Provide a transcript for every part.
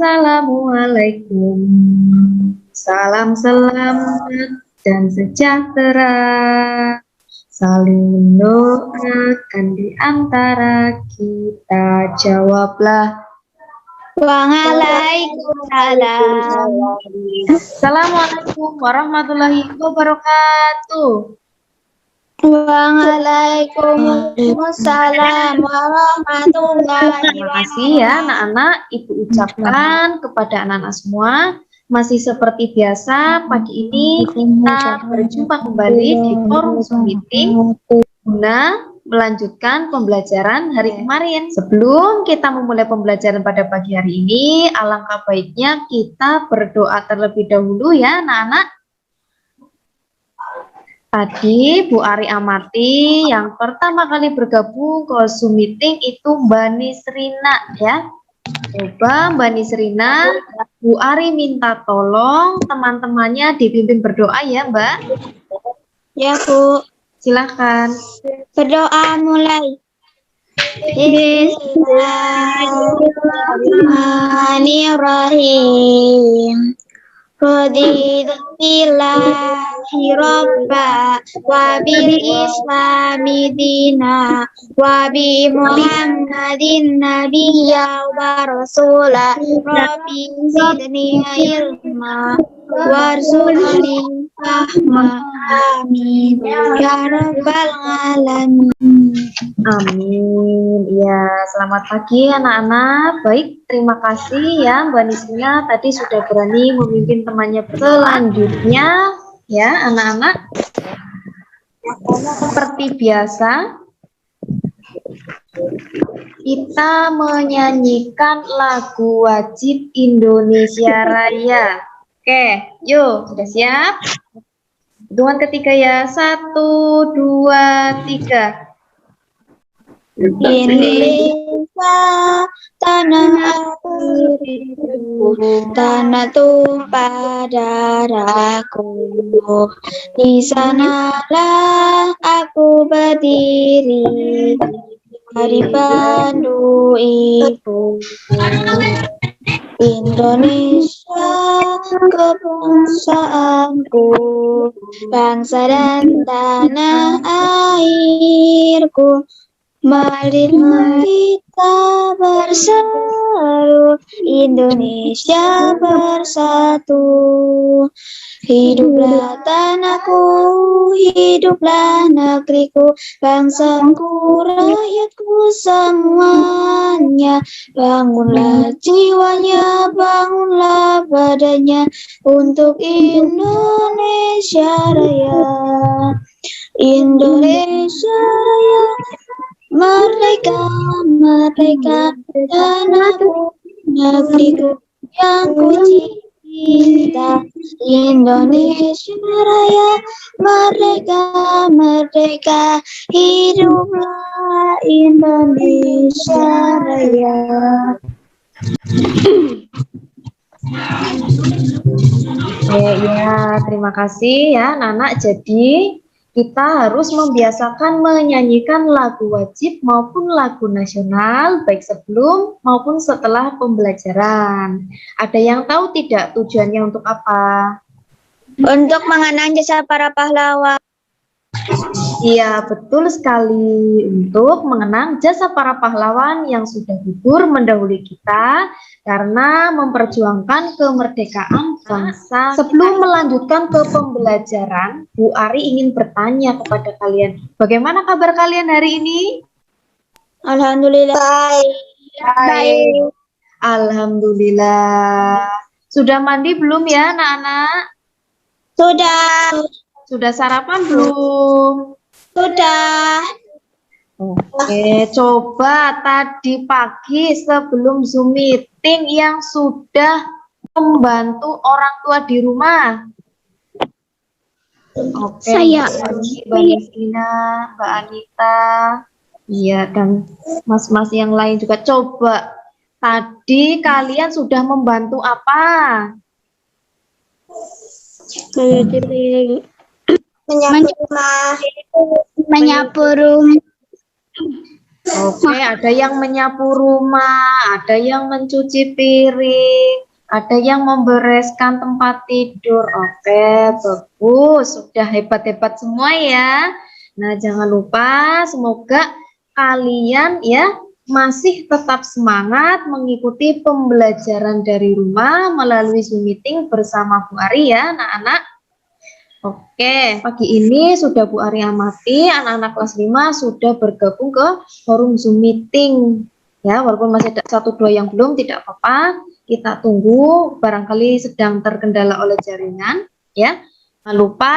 Assalamualaikum. Salam selamat dan sejahtera. Saling mendoakan di antara kita. Jawablah. Waalaikumsalam. Assalamualaikum warahmatullahi wabarakatuh. Waalaikumsalam warahmatullahi Terima kasih ya anak-anak. Ibu ucapkan kepada anak-anak semua. Masih seperti biasa, pagi ini kita berjumpa kembali di forum Zoom meeting guna melanjutkan pembelajaran hari kemarin. Sebelum kita memulai pembelajaran pada pagi hari ini, alangkah baiknya kita berdoa terlebih dahulu ya anak-anak. Tadi Bu Ari Amati yang pertama kali bergabung ke Zoom meeting itu Mbak Nisrina ya. Coba Mbak Nisrina, Bu Ari minta tolong teman-temannya dipimpin berdoa ya Mbak. Ya Bu, Silahkan. berdoa mulai. Bismillahirrahmanirrahim. Raditu billahi robba wa bil islami dina wa bi muhammadin nabiyya wa rasula rabbi zidni ilma warzuqni fahma amin ya rabbal alamin. Amin. Ya, selamat pagi anak-anak. Baik, terima kasih ya Mbak Nisrina tadi sudah berani memimpin temannya selanjutnya ya anak-anak. Seperti biasa kita menyanyikan lagu wajib Indonesia Raya. Oke, yuk, sudah siap? Hitungan ketiga ya. 1, 2, 3. Indonesia tanah airku, tanah tumpah darahku. Di sanalah aku berdiri di pandu ibu. Indonesia kebangsaanku, bangsa dan tanah airku. Mari kita berseru, Indonesia bersatu. Hiduplah tanahku, hiduplah negeriku, bangsaku, rakyatku semuanya. Bangunlah jiwanya, bangunlah badannya untuk Indonesia Raya. Indonesia Raya, merdeka, merdeka, tanahku, negeriku yang ku cinta. Indonesia Raya, merdeka, merdeka, hiduplah Indonesia Raya. Ya, terima kasih ya anak-anak. Jadi kita harus membiasakan menyanyikan lagu wajib maupun lagu nasional baik sebelum maupun setelah pembelajaran. Ada yang tahu tidak tujuannya untuk apa? Untuk mengenang jasa para pahlawan. Iya, betul sekali. Untuk mengenang jasa para pahlawan yang sudah gugur mendahului kita karena memperjuangkan kemerdekaan bangsa. Sebelum melanjutkan ke pembelajaran, Bu Ari ingin bertanya kepada kalian, bagaimana kabar kalian hari ini? Alhamdulillah. Baik. Alhamdulillah. Sudah mandi belum ya anak-anak? Sudah. Sudah sarapan belum? Sudah. Oke, coba tadi pagi sebelum Zoom meeting yang sudah membantu orang tua di rumah. Oke, Saya. Mbak Nisrina, Mbak Anita, iya, dan mas-mas yang lain juga. Coba tadi kalian sudah membantu apa? Menyapu rumah. Menyapu rumah. Oke, ada yang menyapu rumah, ada yang mencuci piring, ada yang membereskan tempat tidur. Oke, bagus. Sudah hebat-hebat semua ya. Nah, jangan lupa semoga kalian ya masih tetap semangat mengikuti pembelajaran dari rumah melalui Zoom meeting bersama Bu Ari ya, anak-anak. Oke, pagi ini sudah Bu Ari amati, anak-anak kelas 5 sudah bergabung ke forum Zoom meeting. Ya, walaupun masih ada 1-2 yang belum, tidak apa-apa. Kita tunggu, barangkali sedang terkendala oleh jaringan. Ya, jangan lupa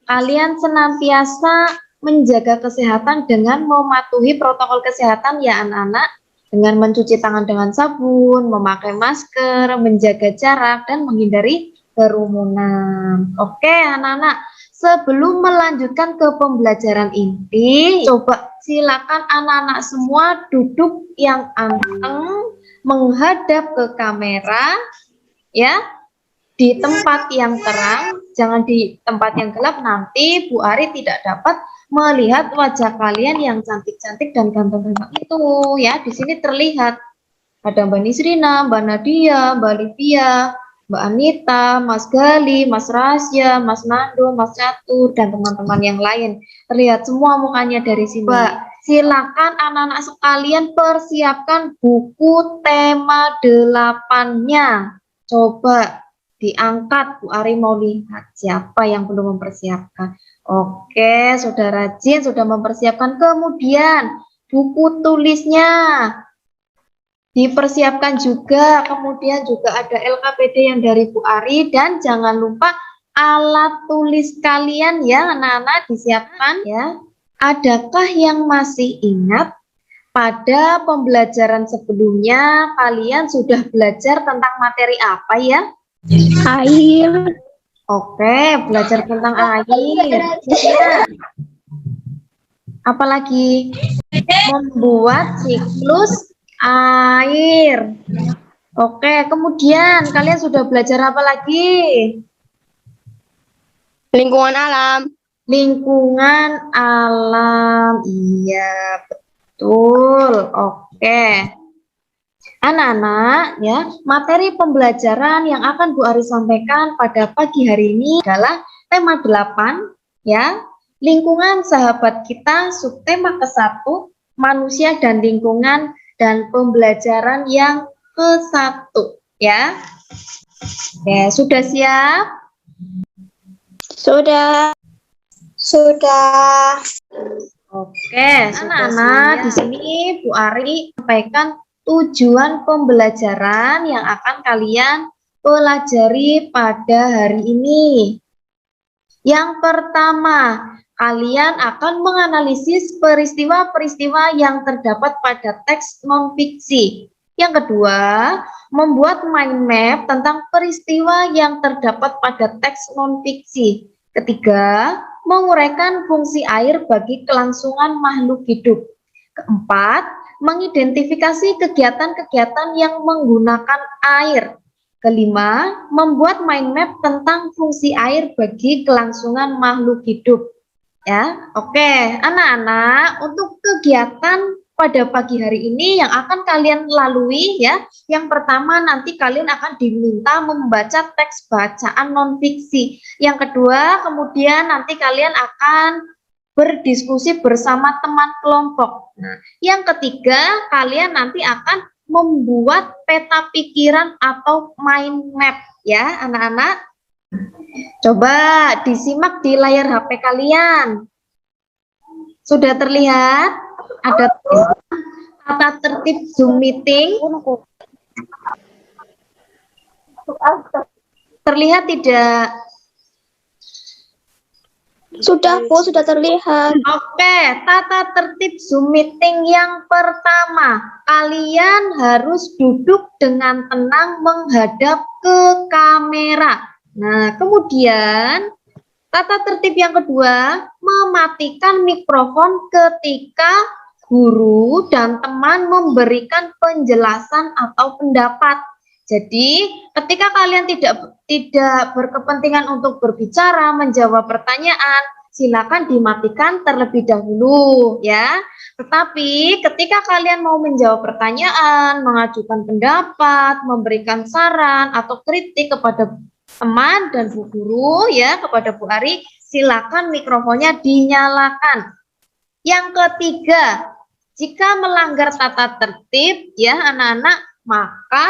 kalian senantiasa menjaga kesehatan dengan mematuhi protokol kesehatan ya anak-anak. Dengan mencuci tangan dengan sabun, memakai masker, menjaga jarak, dan menghindari kerumunan. Oke, anak-anak, sebelum melanjutkan ke pembelajaran inti, coba silakan anak-anak semua duduk yang anteng, menghadap ke kamera, ya, di tempat yang terang, jangan di tempat yang gelap, nanti Bu Ari tidak dapat melihat wajah kalian yang cantik-cantik dan ganteng-ganteng itu, ya. Di sini terlihat ada Mbak Nisrina, Mbak Nadia, Mbak Livia, Mbak Anita, Mas Gali, Mas Rasya, Mas Nando, Mas Catur, dan teman-teman yang lain. Terlihat semua mukanya dari sini. Mbak, silakan anak-anak sekalian persiapkan buku tema 8-nya. Coba diangkat, Bu Ari mau lihat siapa yang belum mempersiapkan. Oke, sudah rajin, sudah mempersiapkan. Kemudian buku tulisnya dipersiapkan juga, kemudian juga ada LKPD yang dari Bu Ari, dan jangan lupa alat tulis kalian ya anak-anak disiapkan ya. Adakah yang masih ingat pada pembelajaran sebelumnya kalian sudah belajar tentang materi apa ya? Air. Oke, belajar tentang air. Apalagi membuat siklus air. Oke, kemudian kalian sudah belajar apa lagi? Lingkungan alam. Lingkungan alam. Iya, betul. Oke. Anak-anak, ya, materi pembelajaran yang akan Bu Ari sampaikan pada pagi hari ini adalah tema 8, ya. Lingkungan sahabat kita, subtema ke-1, manusia dan lingkungan, dan pembelajaran yang ke-1, ya. Oke, sudah siap? Sudah. Oke, anak-anak, di sini Bu Ari sampaikan tujuan pembelajaran yang akan kalian pelajari pada hari ini. Yang pertama, kalian akan menganalisis peristiwa-peristiwa yang terdapat pada teks non-fiksi. Yang kedua, membuat mind map tentang peristiwa yang terdapat pada teks non-fiksi. Ketiga, menguraikan fungsi air bagi kelangsungan makhluk hidup. Keempat, mengidentifikasi kegiatan-kegiatan yang menggunakan air. Kelima, membuat mind map tentang fungsi air bagi kelangsungan makhluk hidup. Ya, oke, anak-anak, untuk kegiatan pada pagi hari ini yang akan kalian lalui ya, yang pertama nanti kalian akan diminta membaca teks bacaan non-fiksi. Yang kedua, kemudian nanti kalian akan berdiskusi bersama teman kelompok. Nah, yang ketiga, kalian nanti akan membuat peta pikiran atau mind map ya, anak-anak. Coba disimak di layar HP kalian. Sudah terlihat? Ada tata tertib Zoom meeting? Terlihat tidak? Sudah, Bu, sudah terlihat. Oke, tata tertib Zoom meeting yang pertama, kalian harus duduk dengan tenang menghadap ke kamera. Nah, kemudian tata tertib yang kedua, mematikan mikrofon ketika guru dan teman memberikan penjelasan atau pendapat. Jadi, ketika kalian tidak berkepentingan untuk berbicara, menjawab pertanyaan, silakan dimatikan terlebih dahulu ya. Tetapi ketika kalian mau menjawab pertanyaan, mengajukan pendapat, memberikan saran atau kritik kepada teman dan Bu Guru ya, kepada Bu Ari, silakan mikrofonnya dinyalakan. Yang ketiga, jika melanggar tata tertib ya anak-anak, maka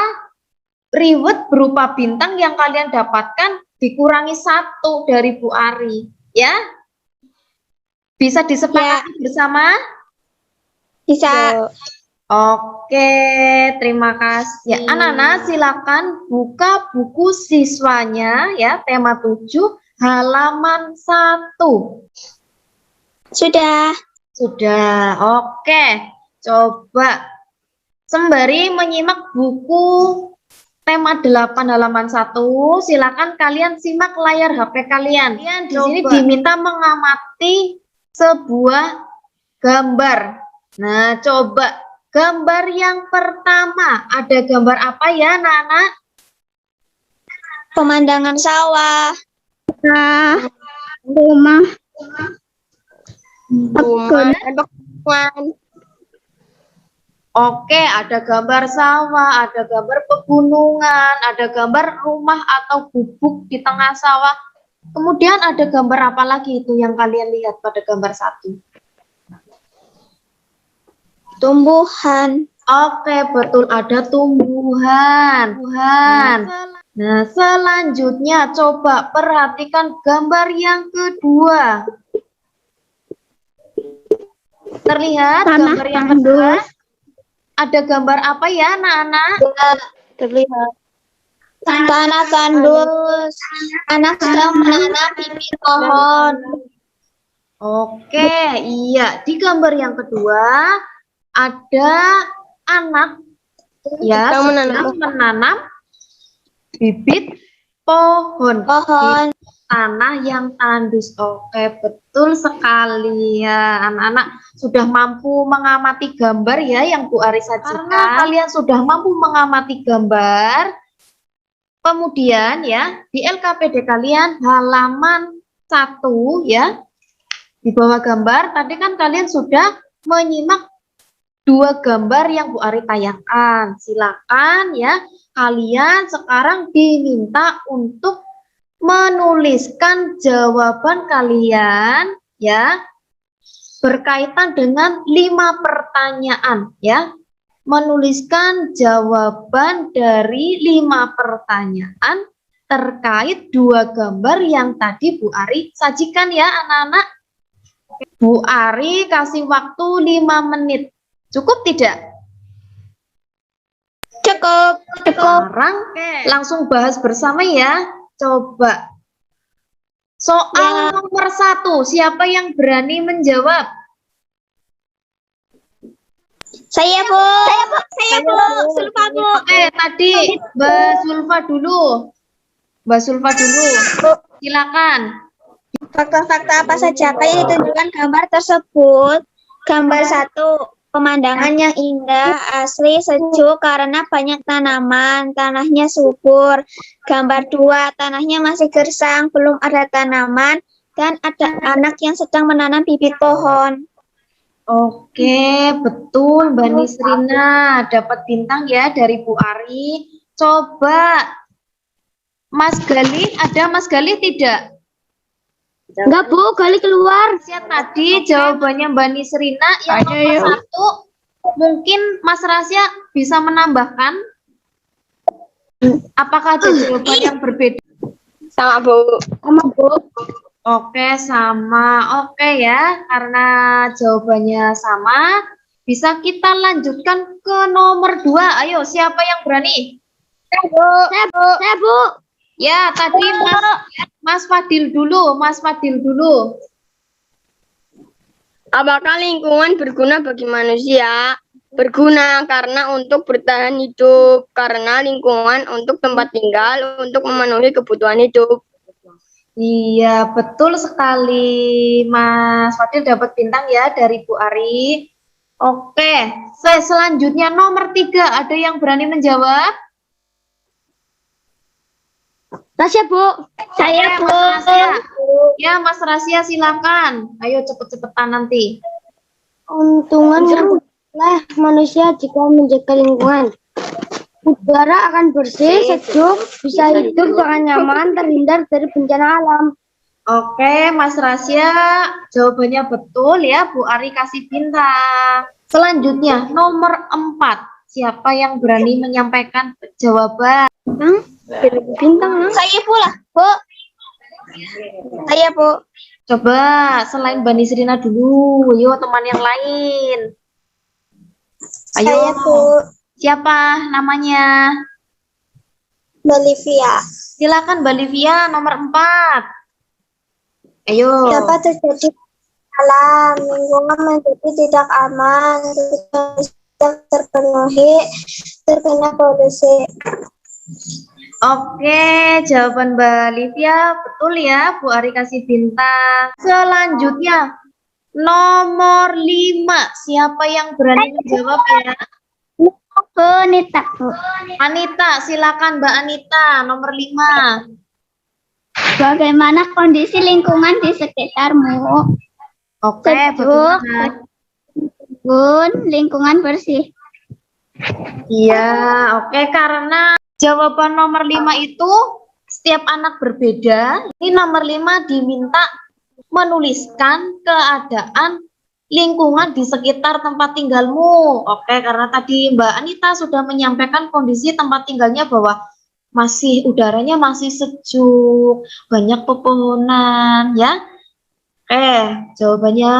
reward berupa bintang yang kalian dapatkan dikurangi 1 dari Bu Ari ya. Bisa disepakati bersama? Bisa. Oke, terima kasih. Ya, anak-anak silakan buka buku siswanya ya, tema 7 halaman 1. Sudah. Sudah. Oke. Coba sembari menyimak buku tema 8 halaman 1, silakan kalian simak layar HP kalian. Kalian di sini diminta mengamati sebuah gambar. Nah, coba gambar yang pertama, ada gambar apa ya, anak-anak? Pemandangan sawah. Rumah. Oke, ada gambar sawah, ada gambar pegunungan, ada gambar rumah atau gubuk di tengah sawah. Kemudian ada gambar apa lagi itu yang kalian lihat pada gambar 1? Tumbuhan. Oke, betul, ada tumbuhan. Nah, selanjutnya coba perhatikan gambar yang kedua. Terlihat gambar yang kedua? Ada gambar apa ya, anak-anak? Terlihat. Tanah tandus. Anak sedang menanam bibit pohon. Oke, iya. Di gambar yang kedua ada anak ya sedang menanam bibit pohon. Di tanah yang tandus. Oke, betul sekali ya. Anak-anak sudah mampu mengamati gambar ya yang Bu Ari sajikan. Karena kalian sudah mampu mengamati gambar, kemudian ya di LKPD kalian halaman 1 ya, di bawah gambar tadi kan kalian sudah menyimak 2 gambar yang Bu Ari tayangkan. Silakan ya, kalian sekarang diminta untuk menuliskan jawaban kalian ya berkaitan dengan 5 pertanyaan ya. Menuliskan jawaban dari 5 pertanyaan terkait 2 gambar yang tadi Bu Ari sajikan ya anak-anak. Bu Ari kasih waktu 5 menit. Cukup tidak? Cukup. Sekarang langsung bahas bersama ya. Coba. Soal nomor 1, siapa yang berani menjawab? Saya, Bu. Sulfa, Bu. Oke, tadi Mbak Sulfa dulu. Silakan. Fakta-fakta apa saja yang ditunjukkan gambar tersebut? Gambar 1, pemandangan yang indah, asli, sejuk karena banyak tanaman, tanahnya subur. Gambar 2, tanahnya masih gersang, belum ada tanaman, dan ada anak yang sedang menanam bibit pohon. Oke, betul Mbak Nisrina. Dapat bintang ya dari Bu Ari. Coba Mas Gali, ada Mas Gali tidak? Enggak, Bu, kali keluar. Lihat tadi jawabannya Mbak Nisrina yang nomor 1. Mungkin Mas Rasya bisa menambahkan? Apakah ada jawaban yang berbeda? Sama, Bu. Oke, sama. Oke ya, karena jawabannya sama, bisa kita lanjutkan ke nomor 2. Ayo, siapa yang berani? Saya, Bu. Ya, tadi Mas Fadil dulu. Apakah lingkungan berguna bagi manusia? Berguna karena untuk bertahan hidup, karena lingkungan untuk tempat tinggal, untuk memenuhi kebutuhan hidup. Iya, betul sekali. Mas Fadil dapat bintang ya dari Bu Ari. Oke, selanjutnya nomor 3. Ada yang berani menjawab? Tasya, Bu. Saya, Mas Rasya. Ya, Mas Rasya silakan. Ayo cepet-cepetan nanti. Keuntungan yang oleh manusia jika menjaga lingkungan. Udara akan bersih, sejuk, bisa hidup dengan nyaman, terhindar dari bencana alam. Oke, Mas Rasya, jawabannya betul ya. Bu Ari kasih bintang. Selanjutnya, nomor 4. Siapa yang berani menyampaikan jawaban? Bintang, Saya pula, Bu. Saya, Bu. Coba selain Mbak Nisrina dulu, yuk teman yang lain. Ayo, Saya, Bu. siapa namanya? Bolivia. Silakan Mbak Livia, nomor 4. Ayo. Dapat terjadi alam, lingkungan menjadi tidak aman, tidak terpenuhi, terkena polusi. Oke, jawaban Mbak Livia betul ya. Bu Ari kasih bintang. Selanjutnya, nomor 5. Siapa yang berani menjawab ya? Bu, Nita, Bu. Anita, silakan Mbak Anita, nomor 5. Bagaimana kondisi lingkungan di sekitarmu? Oke, betul Sejuk. banget. Bun, lingkungan bersih. Iya, oke, karena jawaban nomor 5 itu setiap anak berbeda. Ini nomor 5 diminta menuliskan keadaan lingkungan di sekitar tempat tinggalmu. Oke, karena tadi Mbak Anita sudah menyampaikan kondisi tempat tinggalnya bahwa udaranya masih sejuk, banyak pepohonan ya. Oke, jawabannya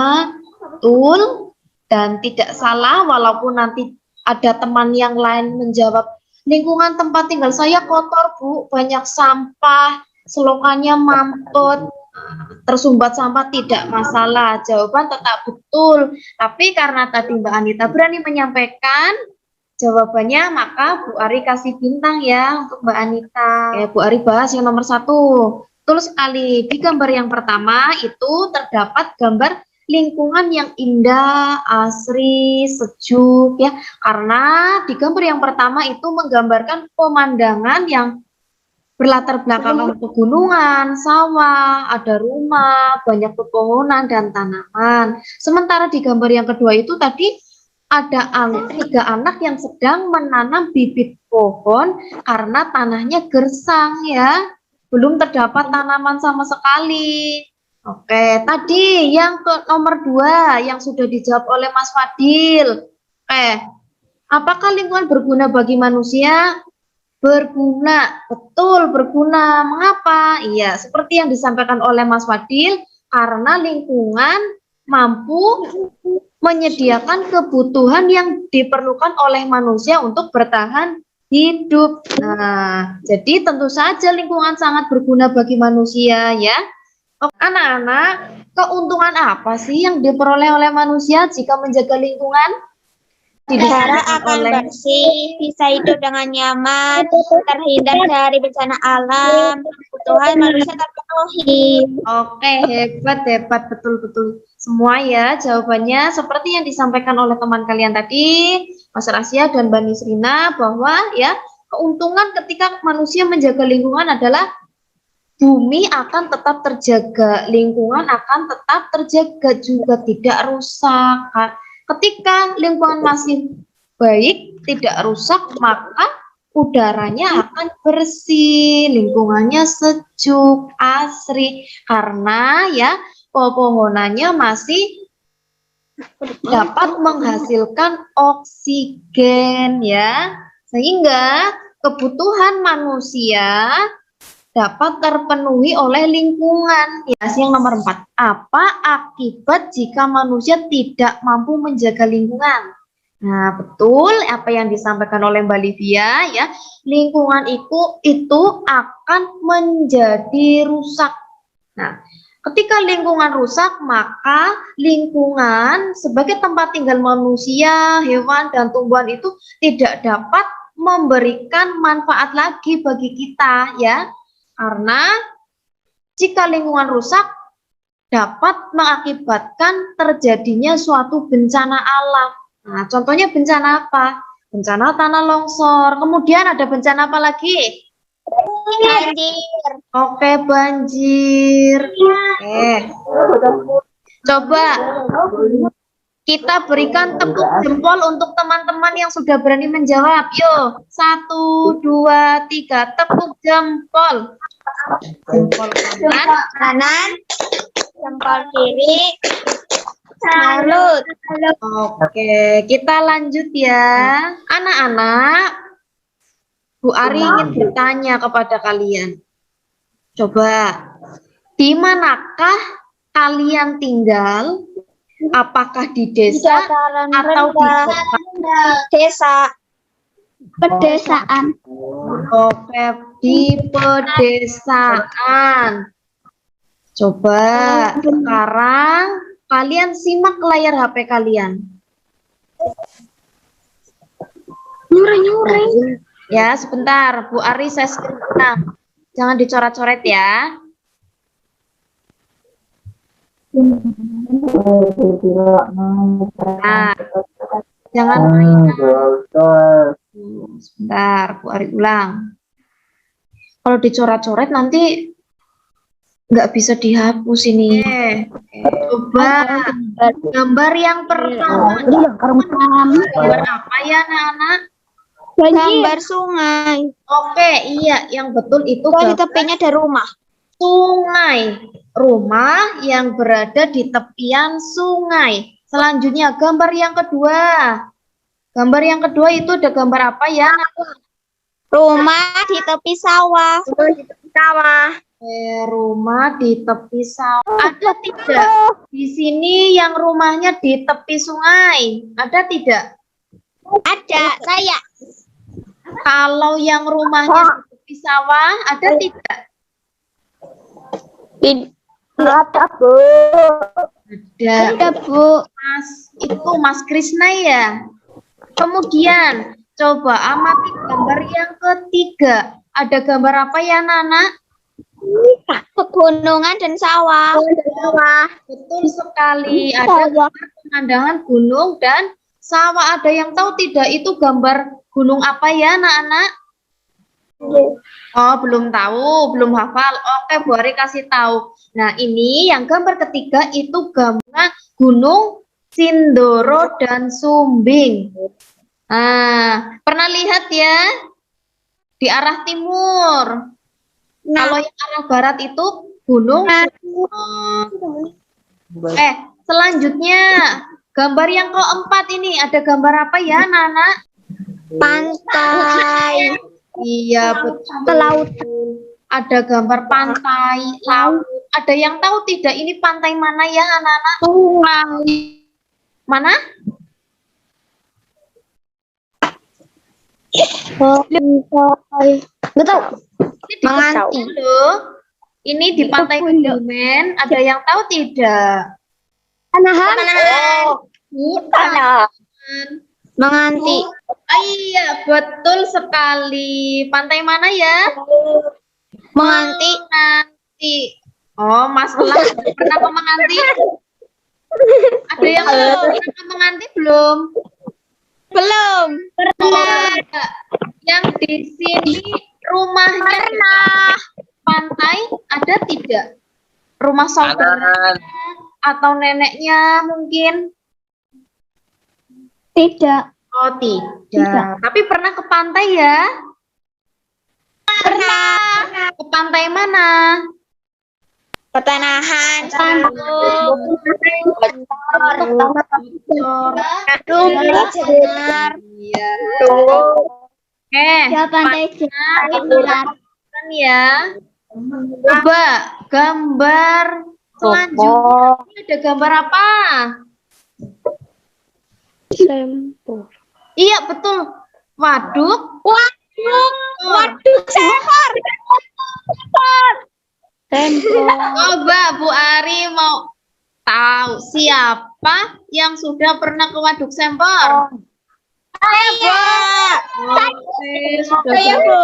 betul dan tidak salah, walaupun nanti ada teman yang lain menjawab lingkungan tempat tinggal saya kotor, Bu, banyak sampah, selokannya mampet, tersumbat sampah, tidak masalah. Jawaban tetap betul. Tapi karena tadi Mbak Anita berani menyampaikan jawabannya, maka Bu Ari kasih bintang ya untuk Mbak Anita. Oke, Bu Ari bahas yang nomor 1. Betul sekali. Di gambar yang pertama itu terdapat gambar lingkungan yang indah, asri, sejuk ya. Karena di gambar yang pertama itu menggambarkan pemandangan yang berlatar belakang pegunungan, sawah, ada rumah, banyak pepohonan dan tanaman. Sementara di gambar yang kedua itu tadi ada 3 anak yang sedang menanam bibit pohon karena tanahnya gersang ya. Belum terdapat tanaman sama sekali. Oke, tadi yang ke nomor 2 yang sudah dijawab oleh Mas Fadil. Oke, apakah lingkungan berguna bagi manusia? Berguna, betul berguna. Mengapa? Iya, seperti yang disampaikan oleh Mas Fadil, karena lingkungan mampu menyediakan kebutuhan yang diperlukan oleh manusia untuk bertahan hidup. Nah, jadi tentu saja lingkungan sangat berguna bagi manusia ya. Anak-anak, keuntungan apa sih yang diperoleh oleh manusia jika menjaga lingkungan? Udara akan bersih, bisa hidup dengan nyaman, terhindar dari bencana alam, kebutuhan manusia terpenuhi. Oke, hebat, betul-betul semua ya jawabannya seperti yang disampaikan oleh teman kalian tadi, Mas Rasya dan Mbak Nisrina, bahwa ya keuntungan ketika manusia menjaga lingkungan adalah bumi akan tetap terjaga, lingkungan akan tetap terjaga juga tidak rusak. Ketika lingkungan masih baik, tidak rusak, maka udaranya akan bersih, lingkungannya sejuk, asri, karena ya pepohonannya masih dapat menghasilkan oksigen ya, sehingga kebutuhan manusia dapat terpenuhi oleh lingkungan. Ya, yang nomor 4. Apa akibat jika manusia tidak mampu menjaga lingkungan? Nah, betul apa yang disampaikan oleh Mbak Livia ya. Lingkungan itu akan menjadi rusak. Nah, ketika lingkungan rusak, maka lingkungan sebagai tempat tinggal manusia, hewan, dan tumbuhan itu tidak dapat memberikan manfaat lagi bagi kita ya. Karena jika lingkungan rusak dapat mengakibatkan terjadinya suatu bencana alam. Nah, contohnya bencana apa? Bencana tanah longsor. Kemudian ada bencana apa lagi? Banjir. Oke, banjir. Coba kita berikan tepuk jempol untuk teman-teman yang sudah berani menjawab. Yuk, 1, 2, 3, tepuk jempol. Jempol Kanan. Jempol kiri. Salut. Oke, kita lanjut ya. Anak-anak, Bu Ari ingin bertanya kepada kalian. Coba, di manakah kalian tinggal? Apakah di desa atau di kota? Desa. Pedesaan. Oke, di pedesaan. Coba sekarang kalian simak layar HP kalian. Nyurai. Ya, sebentar. Bu Ari, saya screen ulang. Jangan dicoret-coret ya. Nah, jangan mainan. Sebentar, Bu Ari ulang. Kalau dicoret-coret nanti nggak bisa dihapus ini. Coba gambar yang pertama. Gambar apa ya, anak-anak? Gambar sungai. Oke, iya, yang betul itu Oh, di gambar tepinya ada rumah. sungai. Rumah yang berada di tepian sungai. Selanjutnya, gambar yang kedua. Gambar yang kedua itu ada gambar apa ya? Rumah di tepi sawah. Rumah di tepi sawah. Ada tidak? Di sini yang rumahnya di tepi sungai. Ada tidak? Ada, saya. Kalau yang rumahnya di tepi sawah, ada tidak? Ada, Bu. Ada. Ada, Bu. Itu Mas Krisna ya. Kemudian coba amati gambar yang ketiga. Ada gambar apa ya, Nana? Pegunungan dan sawah. Betul sekali. Ada gambar pemandangan gunung dan sawah. Ada yang tahu tidak itu gambar gunung apa ya, anak-anak? Oh, belum tahu, belum hafal. Oke, Bu Ari kasih tahu. Nah, ini yang gambar ketiga itu gambar Gunung Sindoro dan Sumbing. Nah, pernah lihat ya? Di arah timur. Kalau yang arah barat itu Gunung selanjutnya gambar yang keempat ini ada gambar apa ya, Nana? Pantai. Iya, betul. Ke laut. Ada gambar pantai, laut. Ada yang tahu tidak ini pantai mana ya, anak-anak? Mana? Betul. Ini di Menganti loh. Ini di Pantai Kebumen. Ada yang tahu tidak? Panahan. Bukan. Menganti. Iya, betul sekali. Pantai mana ya? Menganti. Menganti. Oh, Mas Elang pernah ke Menganti? Ada yang pernah ke Menganti belum? Belum. Pernah. Yang di sini rumahnya pernah. Pantai ada tidak? Rumah saudara atau neneknya mungkin? Tidak. Oh, tidak. Tapi pernah ke pantai ya? Pernah. Ke pantai mana? Petanahan. Iya. Ya, pantai Jenar. Kan ya. Coba gambar selanjutnya. Ini ada gambar apa? Iya, betul. Waduk. Waduh, sempor. Coba Bu Ari mau tahu siapa yang sudah pernah ke Waduk Sempor? Saya. Oke, sudah Saya, Bu.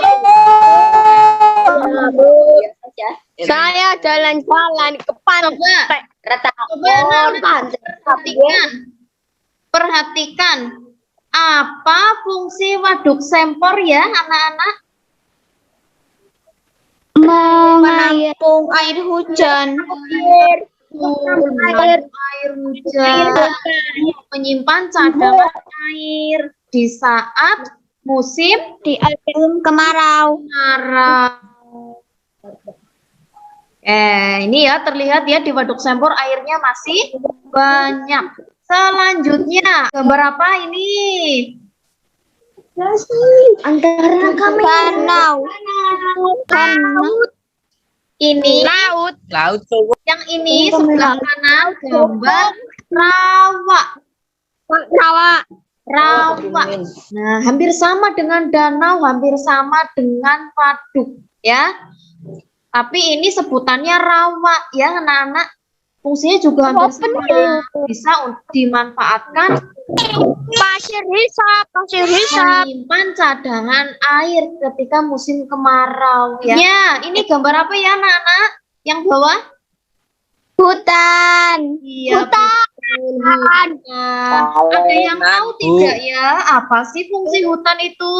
Saya jalan-jalan ke pantai. Coba anak-anak perhatikan apa fungsi waduk sempor ya anak-anak? Menampung air hujan. Air hujan, menyimpan cadangan air di saat musim Di musim kemarau. kemarau. Ini ya terlihat ya di Waduk Sempur airnya masih banyak. Selanjutnya gambar apa ini? Antara kami Danau. Ini Laut yang ini sebelah kanan gambar rawa. rawa. Rawa. Nah, hampir sama dengan danau, hampir sama dengan waduk ya. Tapi ini sebutannya rawa ya anak-anak. Fungsinya juga hampir sama. Bisa dimanfaatkan Pasir hisap. menyimpan cadangan air ketika musim kemarau ya. Ya, ini gambar apa ya anak-anak? Yang bawah? Hutan. Iya, betul, hutan. Ada yang tahu tidak ya? Apa sih fungsi hutan itu?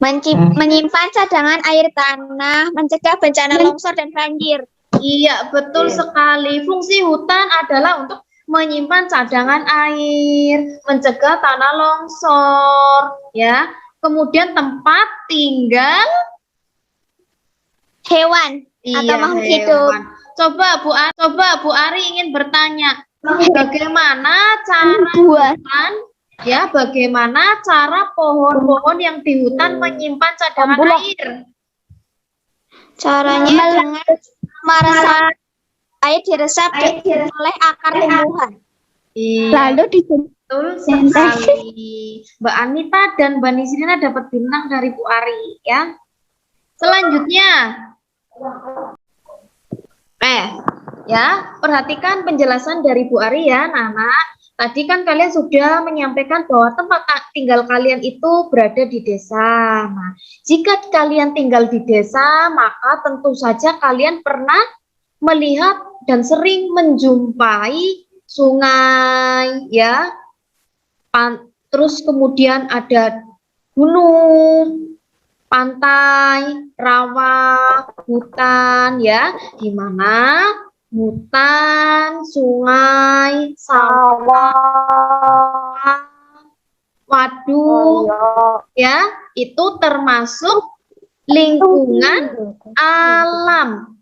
Menyimpan cadangan air tanah, mencegah bencana longsor dan banjir. Iya, betul sekali. Fungsi hutan adalah untuk menyimpan cadangan air, mencegah tanah longsor, ya. Kemudian tempat tinggal Hewan atau makhluk hidup. Coba Bu Ari ingin bertanya, bagaimana cara hutan, ya, bagaimana cara pohon-pohon yang di hutan menyimpan cadangan air? Caranya dengan meresap air diresap oleh akar tumbuhan. Iya, betul sekali. Mbak Anita dan Mbak Nisrina dapat bintang dari Bu Ari, ya. Selanjutnya, ya, perhatikan penjelasan dari Bu Ari ya, Nana. Tadi kan kalian sudah menyampaikan bahwa tempat tinggal kalian itu berada di desa. Nah, jika kalian tinggal di desa, maka tentu saja kalian pernah melihat dan sering menjumpai sungai, ya. Terus kemudian ada gunung, pantai, rawa, hutan, ya, di mana hutan, sungai, sawah, waduk, ya, itu termasuk lingkungan alam.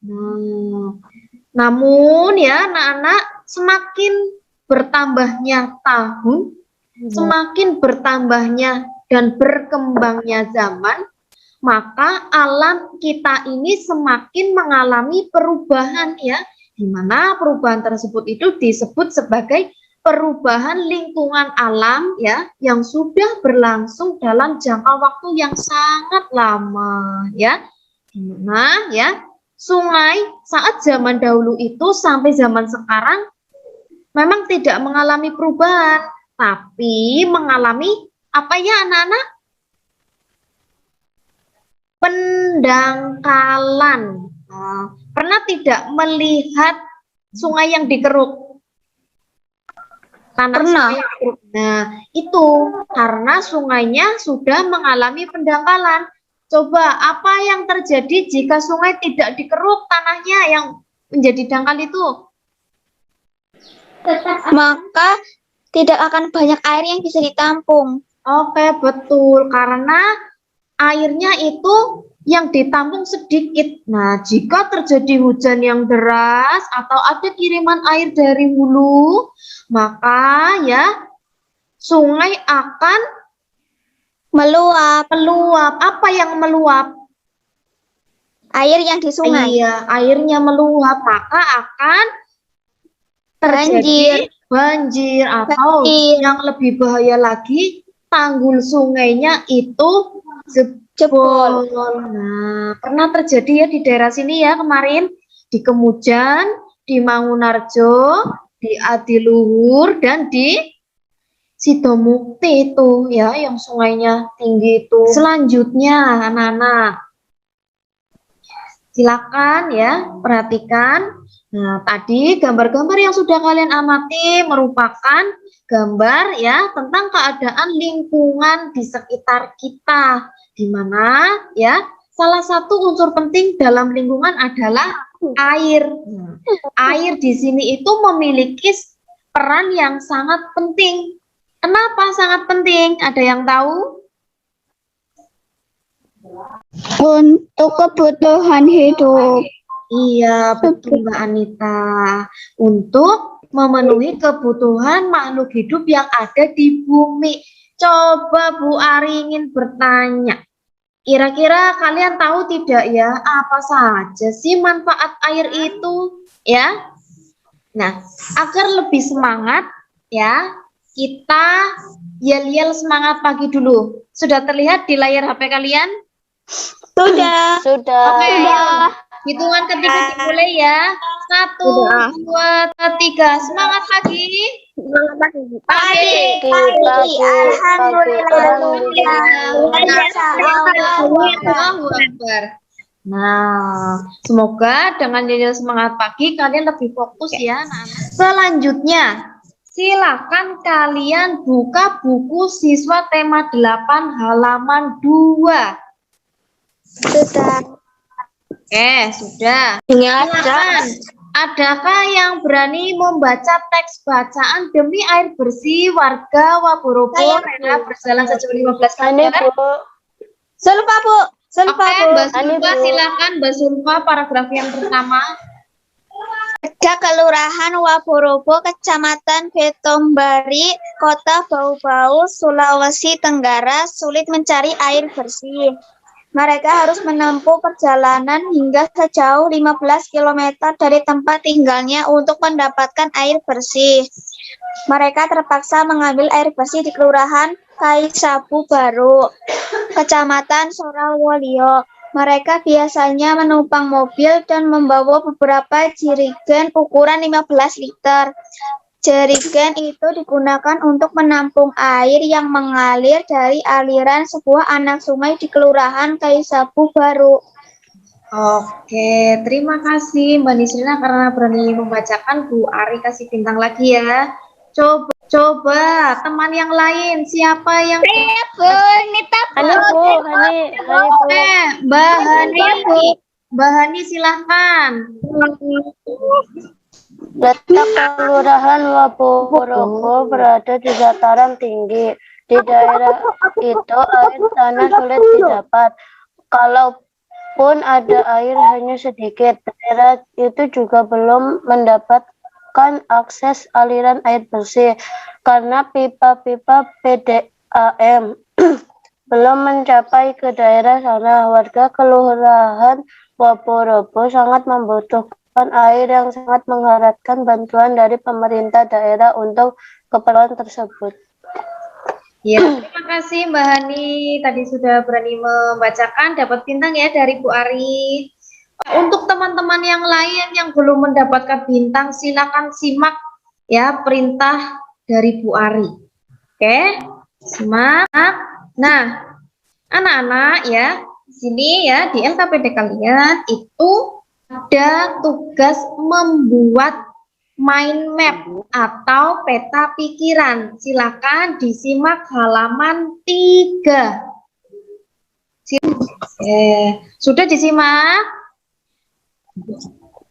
Namun ya anak-anak, semakin bertambahnya tahun, semakin bertambahnya dan berkembangnya zaman, maka alam kita ini semakin mengalami perubahan ya, di mana perubahan tersebut itu disebut sebagai perubahan lingkungan alam ya, yang sudah berlangsung dalam jangka waktu yang sangat lama ya. Di mana ya, sungai saat zaman dahulu itu sampai zaman sekarang memang tidak mengalami perubahan, tapi mengalami apa ya anak-anak? Pendangkalan. Pernah tidak melihat sungai yang dikeruk? Pernah. Nah, itu karena sungainya sudah mengalami pendangkalan. Coba apa yang terjadi jika sungai tidak dikeruk tanahnya yang menjadi dangkal itu? Maka tidak akan banyak air yang bisa ditampung. Oke, betul. Karena airnya itu yang ditampung sedikit. Nah, jika terjadi hujan yang deras atau ada kiriman air dari hulu, maka ya sungai akan meluap. Apa yang meluap? Air yang di sungai. Iya, airnya meluap, maka akan terjadi banjir atau yang lebih bahaya lagi, tanggul sungainya itu jebol. Nah, pernah terjadi ya di daerah sini ya kemarin, di Kemujan, di Mangunarjo, di Adiluhur, dan di Sidomukti itu ya, yang sungainya tinggi itu. Selanjutnya anak-anak, silakan ya perhatikan. Nah, tadi gambar-gambar yang sudah kalian amati merupakan gambar ya tentang keadaan lingkungan di sekitar kita, di mana ya salah satu unsur penting dalam lingkungan adalah air. Nah, air di sini itu memiliki peran yang sangat penting. Kenapa sangat penting? Ada yang tahu? Untuk kebutuhan hidup. Iya, betul Mbak Anita. Untuk memenuhi kebutuhan makhluk hidup yang ada di bumi. Coba Bu Ari ingin bertanya. Kira-kira kalian tahu tidak ya, apa saja sih manfaat air itu? Ya. Nah, agar lebih semangat ya, kita yel-yel semangat pagi dulu. Sudah terlihat di layar HP kalian? Sudah. Oke. Hitungan ketiga dimulai ya. 1, 2, 3. Semangat pagi. Pagi. Allahu Akbar. Nah, semoga dengan nyanyi semangat pagi kalian lebih fokus ya. Nah, selanjutnya, silakan kalian buka buku siswa tema 8 halaman 2. Sudah. Oke, sudah. Ingat. Silakan. Adakah yang berani membaca teks bacaan demi air bersih warga Waborobo rela berjalan sejauh 15 km? Sulfa, Bu. Oke, Mbak Sulfa, silakan Mbak Sulfa paragraf yang pertama. Warga Kelurahan Waborobo, Kecamatan Betombari, Kota Bau-Bau, Sulawesi Tenggara sulit mencari air bersih. Mereka harus menempuh perjalanan hingga sejauh 15 km dari tempat tinggalnya untuk mendapatkan air bersih. Mereka terpaksa mengambil air bersih di Kelurahan Kaisabu Baru, Kecamatan Soralwolio. Mereka biasanya menumpang mobil dan membawa beberapa jerigen ukuran 15 liter. Jerigen itu digunakan untuk menampung air yang mengalir dari aliran sebuah anak sungai di Kelurahan Kaisabu Baru. Oke, terima kasih Mbak Nisrina karena berani membacakan. Bu Ari kasih bintang lagi ya. Coba teman yang lain, siapa yang Oke, Mbak Hani. Mbak Hani silahkan. Letak Kelurahan Waborobo berada di dataran tinggi. Di daerah itu air tanah sulit didapat. Kalaupun ada air hanya sedikit. Daerah itu juga belum mendapatkan akses aliran air bersih karena pipa-pipa PDAM belum mencapai ke daerah sana. Warga Kelurahan Waborobo sangat membutuhkan air yang sangat mengharapkan bantuan dari pemerintah daerah untuk keperluan tersebut. Ya, terima kasih Mbak Hani. Tadi sudah berani membacakan, dapat bintang ya dari Bu Ari. Untuk teman-teman yang lain yang belum mendapatkan bintang, silakan simak ya perintah dari Bu Ari. Oke, simak. Nah, anak-anak ya, di sini ya di LKPD kalian itu ada tugas membuat mind map atau peta pikiran. Silakan disimak halaman 3. Sudah disimak?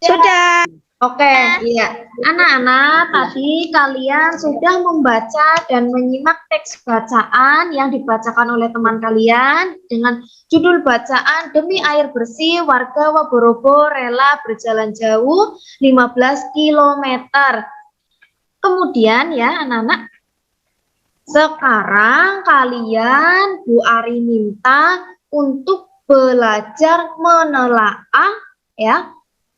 Sudah. Oke, iya. Anak-anak, tadi kalian sudah membaca dan menyimak teks bacaan yang dibacakan oleh teman kalian dengan judul bacaan demi air bersih warga Waborobo rela berjalan jauh 15 km. Kemudian ya anak-anak, sekarang kalian Bu Ari minta untuk belajar menelaah ya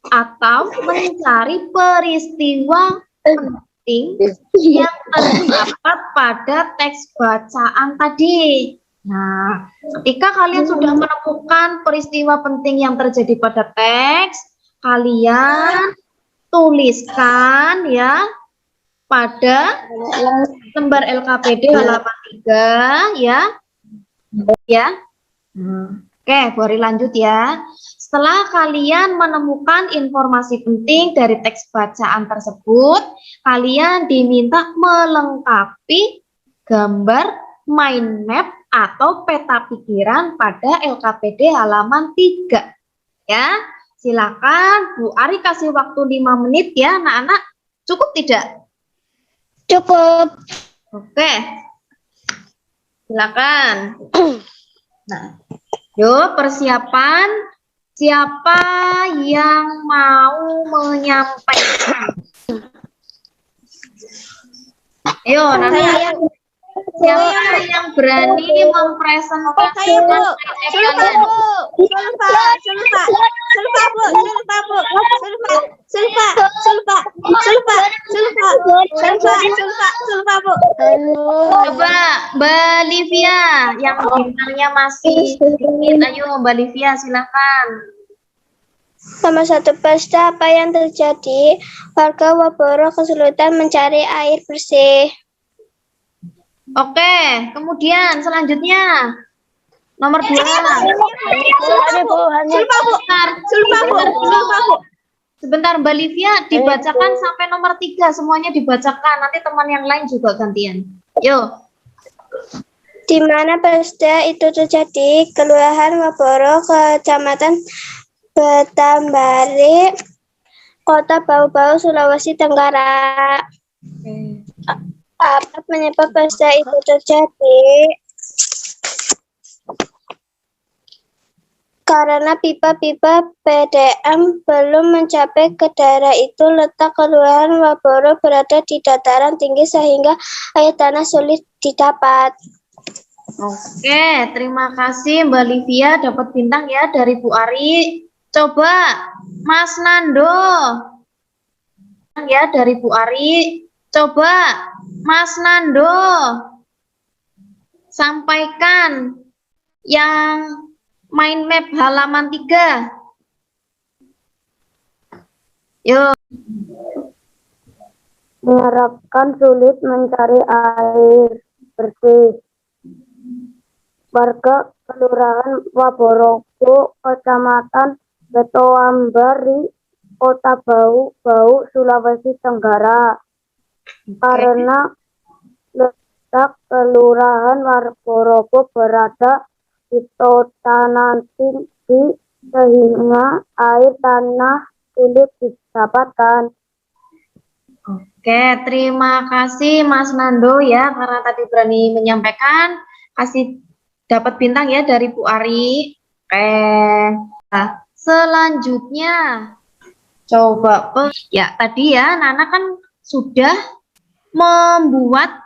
atau mencari peristiwa penting yang terdapat pada teks bacaan tadi. Nah, ketika kalian sudah menemukan peristiwa penting yang terjadi pada teks, kalian tuliskan ya pada lembar LKPD halaman 3 ya. Ya. Oke, boleh lanjut ya. Setelah kalian menemukan informasi penting dari teks bacaan tersebut, kalian diminta melengkapi gambar mind map atau peta pikiran pada LKPD halaman 3. Ya, silakan Bu Ari kasih waktu 5 menit ya anak-anak. Cukup tidak? Cukup. Oke. Silakan. Nah, yuk persiapan. Siapa yang mau menyampaikan? Ayo, nanti siapa yang berani mempresentasikan Bu. ide Sulfa, kalian? Bu. Sulfa, Bu. Coba Mbak Livia yang bintangnya masih sedikit. Ayo Mbak Livia silakan. Sama satu pesta apa yang terjadi? Warga Waboro kesulitan mencari air bersih. Oke, kemudian selanjutnya nomor 2. Sebentar Mbak Livia dibacakan sampai nomor 3 semuanya dibacakan. Nanti teman yang lain juga gantian. Yuk. Di mana pesta itu terjadi? Kelurahan Waboro, Kecamatan Betambari, Kota Bau-Bau, Sulawesi Tenggara. Apa penyebab pesta itu terjadi? Karena pipa-pipa PDAM belum mencapai ke daerah itu. Letak Kelurahan Waboro berada di dataran tinggi sehingga air tanah sulit didapat. Oke, terima kasih Mbak Livia dapat bintang ya dari Bu Ari. Coba Mas Nando. Ya dari Bu Ari. Coba Mas Nando sampaikan yang mind map halaman 3. Yuk. Mengharapkan sulit mencari air bersih. Warga Kelurahan Waborogo, Kecamatan Betoambari, Kota Bau-Bau, Sulawesi Tenggara. Karena letak Kelurahan Waborogo berada di dataran tinggi sehingga air tanah sulit didapatkan. Oke, terima kasih Mas Nando ya karena tadi berani menyampaikan. Kasih dapat bintang ya dari Bu Ari. Oke. Nah, selanjutnya coba ya tadi ya Nana kan sudah membuat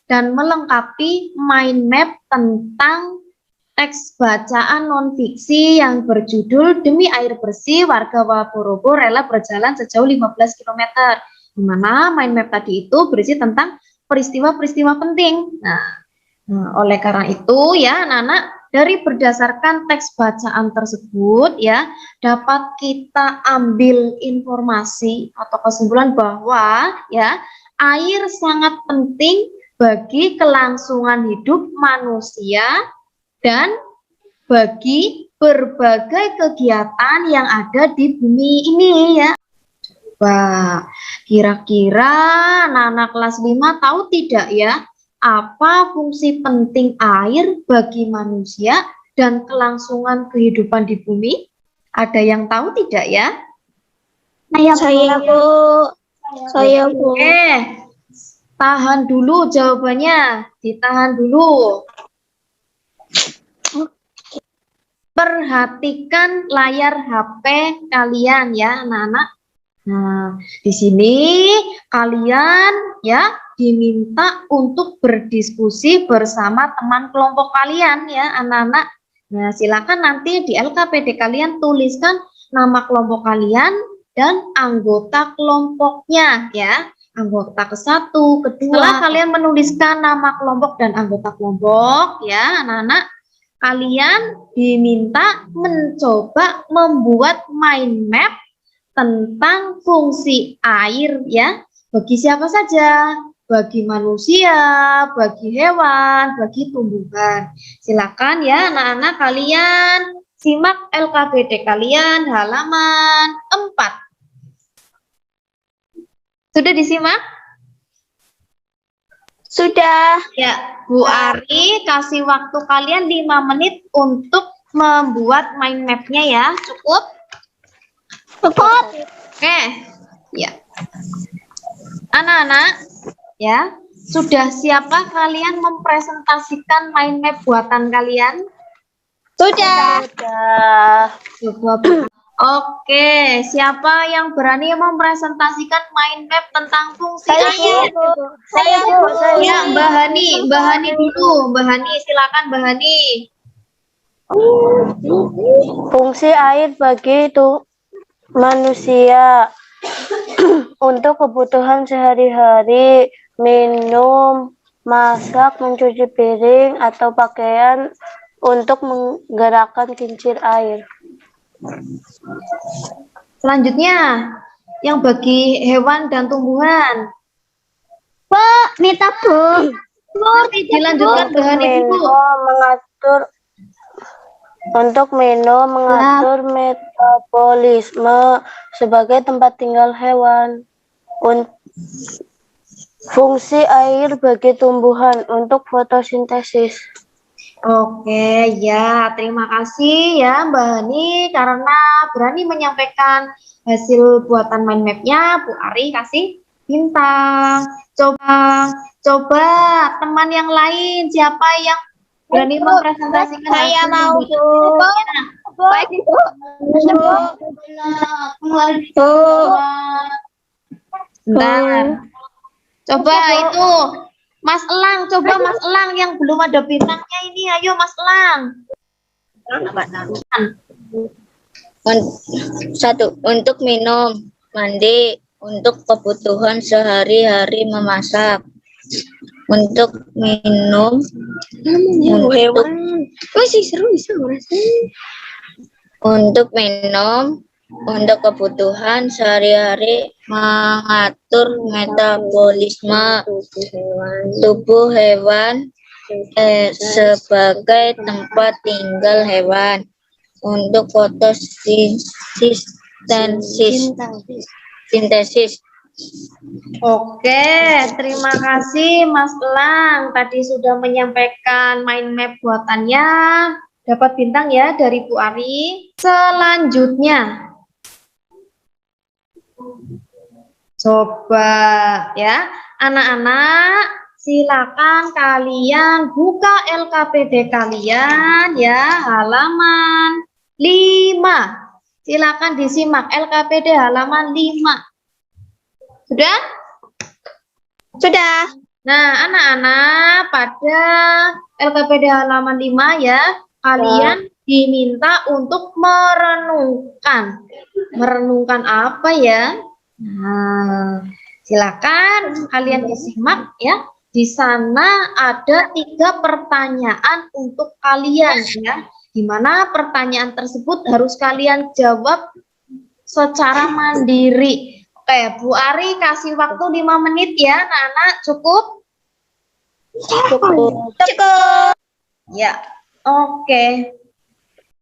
dan melengkapi mind map tentang teks bacaan non-fiksi yang berjudul Demi Air Bersih, Warga Waborogo Rela Berjalan Sejauh 15 km. Di mana mind map tadi itu berisi tentang peristiwa-peristiwa penting. Nah, oleh karena itu ya anak-anak, dari berdasarkan teks bacaan tersebut ya, dapat kita ambil informasi atau kesimpulan bahwa ya, air sangat penting bagi kelangsungan hidup manusia dan bagi berbagai kegiatan yang ada di bumi ini ya. Wah, kira-kira anak-anak kelas 5 tahu tidak ya, apa fungsi penting air bagi manusia dan kelangsungan kehidupan di bumi? Ada yang tahu tidak ya? Saya, Bu. Tahan dulu jawabannya, ditahan dulu. Perhatikan layar HP kalian ya anak-anak. Nah, di sini kalian ya diminta untuk berdiskusi bersama teman kelompok kalian ya anak-anak. Nah, silakan nanti di LKPD kalian tuliskan nama kelompok kalian dan anggota kelompoknya ya. Anggota ke-1, ke-2. Setelah kalian menuliskan nama kelompok dan anggota kelompok ya anak-anak, kalian diminta mencoba membuat mind map tentang fungsi air ya, bagi siapa saja, bagi manusia, bagi hewan, bagi tumbuhan. Silakan ya anak-anak kalian simak LKPD kalian halaman 4. Sudah disimak? Sudah. Ya, Bu Ari kasih waktu kalian 5 menit untuk membuat mind map-nya ya. Cukup? Cukup. Oke. Ya. Anak-anak, ya, sudah siapkah kalian mempresentasikan mind map buatan kalian? Sudah. Coba. Oke, siapa yang berani mempresentasikan mind map tentang fungsi air? Saya, Bu. Ya, Mbak Hani dulu. Mbak Hani, silakan Mbak Hani. Fungsi air bagi itu manusia untuk kebutuhan sehari-hari, minum, masak, mencuci piring, atau pakaian untuk menggerakkan kincir air. Selanjutnya, yang bagi hewan dan tumbuhan. Minta, Bu. Nanti dilanjutkan Mbak Hani dulu. Untuk minum, mengatur metabolisme sebagai tempat tinggal hewan. Fungsi air bagi tumbuhan untuk fotosintesis. Oke, ya, terima kasih ya Mbak Hani karena berani menyampaikan hasil buatan mind map-nya. Bu Ari kasih bintang. Coba teman yang lain siapa yang berani mempresentasikan Saya hasil mau, buatannya? Baik, Bu. Bentar. Coba itu Mas Elang, coba Mas Elang yang belum ada bintangnya ini, ayo Mas Elang. Satu, untuk minum, mandi, untuk kebutuhan sehari-hari memasak. Untuk minum, untuk untuk minum, untuk kebutuhan sehari-hari mengatur metabolisme tubuh hewan sebagai tempat tinggal hewan untuk sintesis. Oke, terima kasih Mas Elang. Tadi sudah menyampaikan mind map buatannya. Dapat bintang ya dari Bu Ari. Selanjutnya. Coba ya, anak-anak silakan kalian buka LKPD kalian ya, halaman 5. Silakan disimak LKPD halaman 5. Sudah? Sudah. Nah, anak-anak pada LKPD halaman 5 ya, kalian diminta untuk merenungkan. Merenungkan apa ya? Nah, silakan kalian disimak ya. Di sana ada 3 pertanyaan untuk kalian ya. Di mana pertanyaan tersebut harus kalian jawab secara mandiri. Oke, Bu Ari kasih waktu 5 menit ya, anak-anak. Cukup? Cukup. Ya, oke.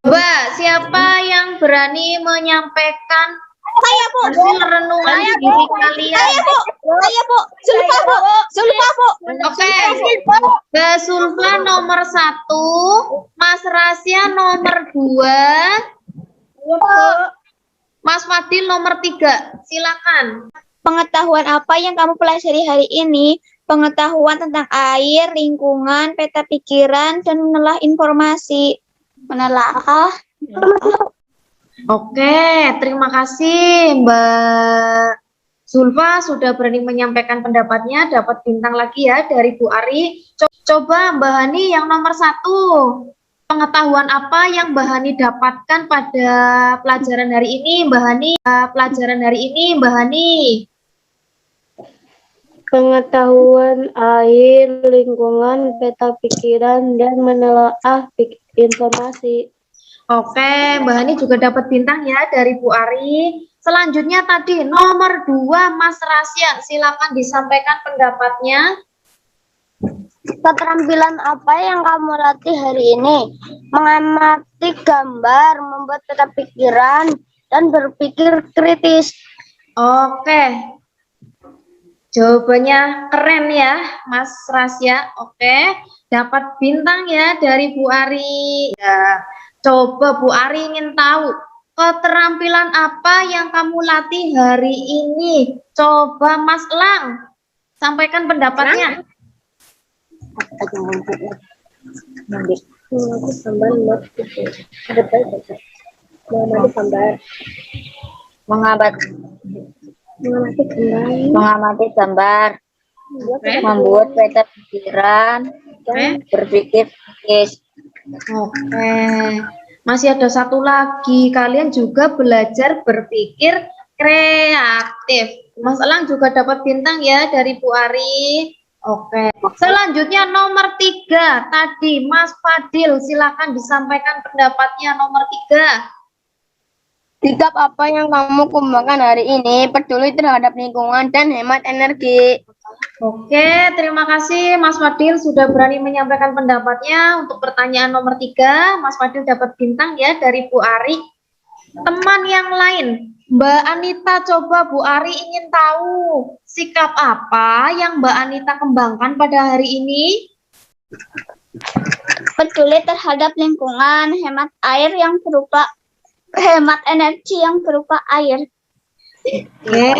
Coba siapa yang berani menyampaikan Saya, Bu. hasil renungan diri kalian? Saya, Bu. Sumpah, Bu. Sumpah, Bu. Oke, Mbak Sulfa nomor 1, Mas Rasya nomor 2, Mas Fadil nomor 3. Silakan. Pengetahuan apa yang kamu pelajari hari ini? Pengetahuan tentang air, lingkungan, peta pikiran, dan menelaah informasi. Menelaah. Oke, terima kasih Mbak Zulfa sudah berani menyampaikan pendapatnya. Dapat bintang lagi ya dari Bu Ari. Coba Mbak Hani yang nomor 1. Pengetahuan apa yang Mbak Hani dapatkan pada pelajaran hari ini, Mbak Hani? Pengetahuan air, lingkungan, peta pikiran, dan menelaah informasi. Oke, Mbak Hani juga dapat bintang ya dari Bu Ari. Selanjutnya tadi nomor 2 Mas Rasya, silakan disampaikan pendapatnya. Keterampilan apa yang kamu latih hari ini? Mengamati gambar, membuat peta pikiran, dan berpikir kritis. Oke. Jawabannya keren ya, Mas Rasya. Oke, dapat bintang ya dari Bu Ari. Ya, coba Bu Ari ingin tahu keterampilan apa yang kamu latih hari ini. Coba Mas Lang, sampaikan pendapatnya. Mengamati gambar, Oke, membuat peta pikiran, oke, berpikir logis. oke. Masih ada satu lagi, kalian juga belajar berpikir kreatif. Mas Lang juga dapat bintang ya dari Bu Ari. Oke, selanjutnya nomor 3 tadi Mas Fadil, silakan disampaikan pendapatnya nomor 3. Sikap apa yang kamu kembangkan hari ini? Peduli terhadap lingkungan dan hemat energi. Oke, terima kasih Mas Fadil sudah berani menyampaikan pendapatnya. Untuk pertanyaan nomor 3, Mas Fadil dapat bintang ya dari Bu Ari. Teman yang lain, Mbak Anita, coba Bu Ari ingin tahu sikap apa yang Mbak Anita kembangkan pada hari ini? Peduli terhadap lingkungan, hemat air yang berupa hemat energi yang berupa air. Oke,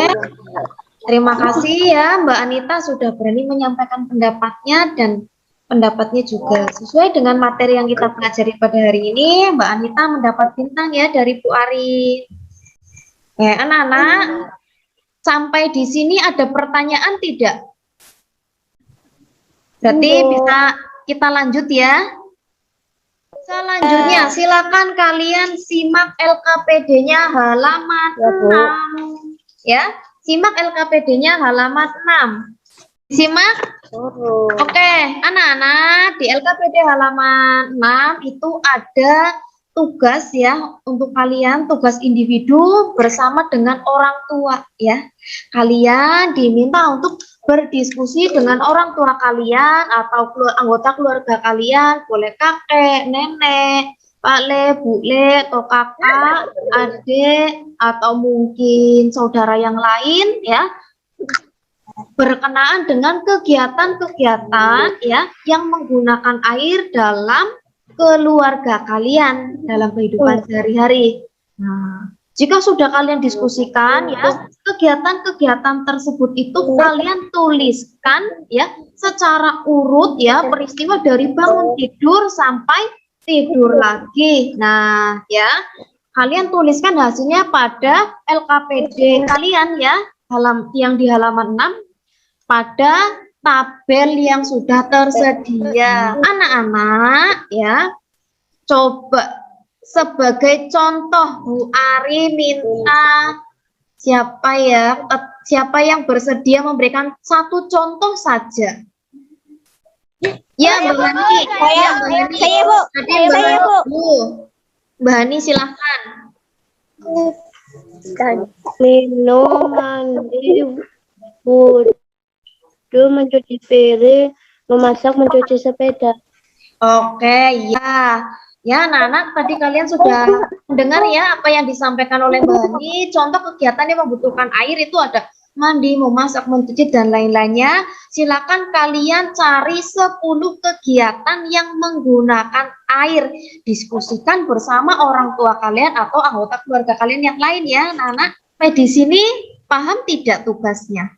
terima kasih ya Mbak Anita sudah berani menyampaikan pendapatnya dan pendapatnya juga sesuai dengan materi yang kita pelajari pada hari ini. Mbak Anita mendapat bintang ya dari Bu Ari. Ya, anak-anak, sampai di sini ada pertanyaan tidak? Berarti bisa kita lanjut ya. Selanjutnya, silakan kalian simak LKPD-nya halaman 6. Ya, simak LKPD-nya halaman 6. Simak? Oke, anak-anak, di LKPD halaman 6 itu ada tugas ya untuk kalian, tugas individu bersama dengan orang tua ya. Kalian diminta untuk berdiskusi dengan orang tua kalian atau anggota keluarga kalian, boleh kakek, nenek, Pak Le, Bu Le, atau kakak, adik, atau mungkin saudara yang lain ya, berkenaan dengan kegiatan-kegiatan ya yang menggunakan air dalam keluarga kalian dalam kehidupan sehari-hari. Nah, jika sudah kalian diskusikan ya, kegiatan-kegiatan tersebut itu kalian tuliskan ya secara urut ya, peristiwa dari bangun tidur sampai tidur lagi. Nah, ya, kalian tuliskan hasilnya pada LKPD kalian ya, yang di halaman 6 pada tabel yang sudah tersedia. Anak-anak ya, coba sebagai contoh Bu Ari minta siapa yang bersedia memberikan satu contoh saja. Ya, Mbak Hani. Saya, Bu. Saya, Bu. Mbak Hani silahkan. Minum, mandi, wudhu, mencuci piring, memasak, mencuci sepeda. Oke, ya. Ya, anak-anak, tadi kalian sudah mendengar ya apa yang disampaikan oleh Mbak Hani. Contoh kegiatan yang membutuhkan air itu ada mandi, memasak, mencuci, dan lain-lainnya. Silakan kalian cari 10 kegiatan yang menggunakan air. Diskusikan bersama orang tua kalian atau anggota keluarga kalian yang lain ya, anak-anak. Di sini paham tidak tugasnya?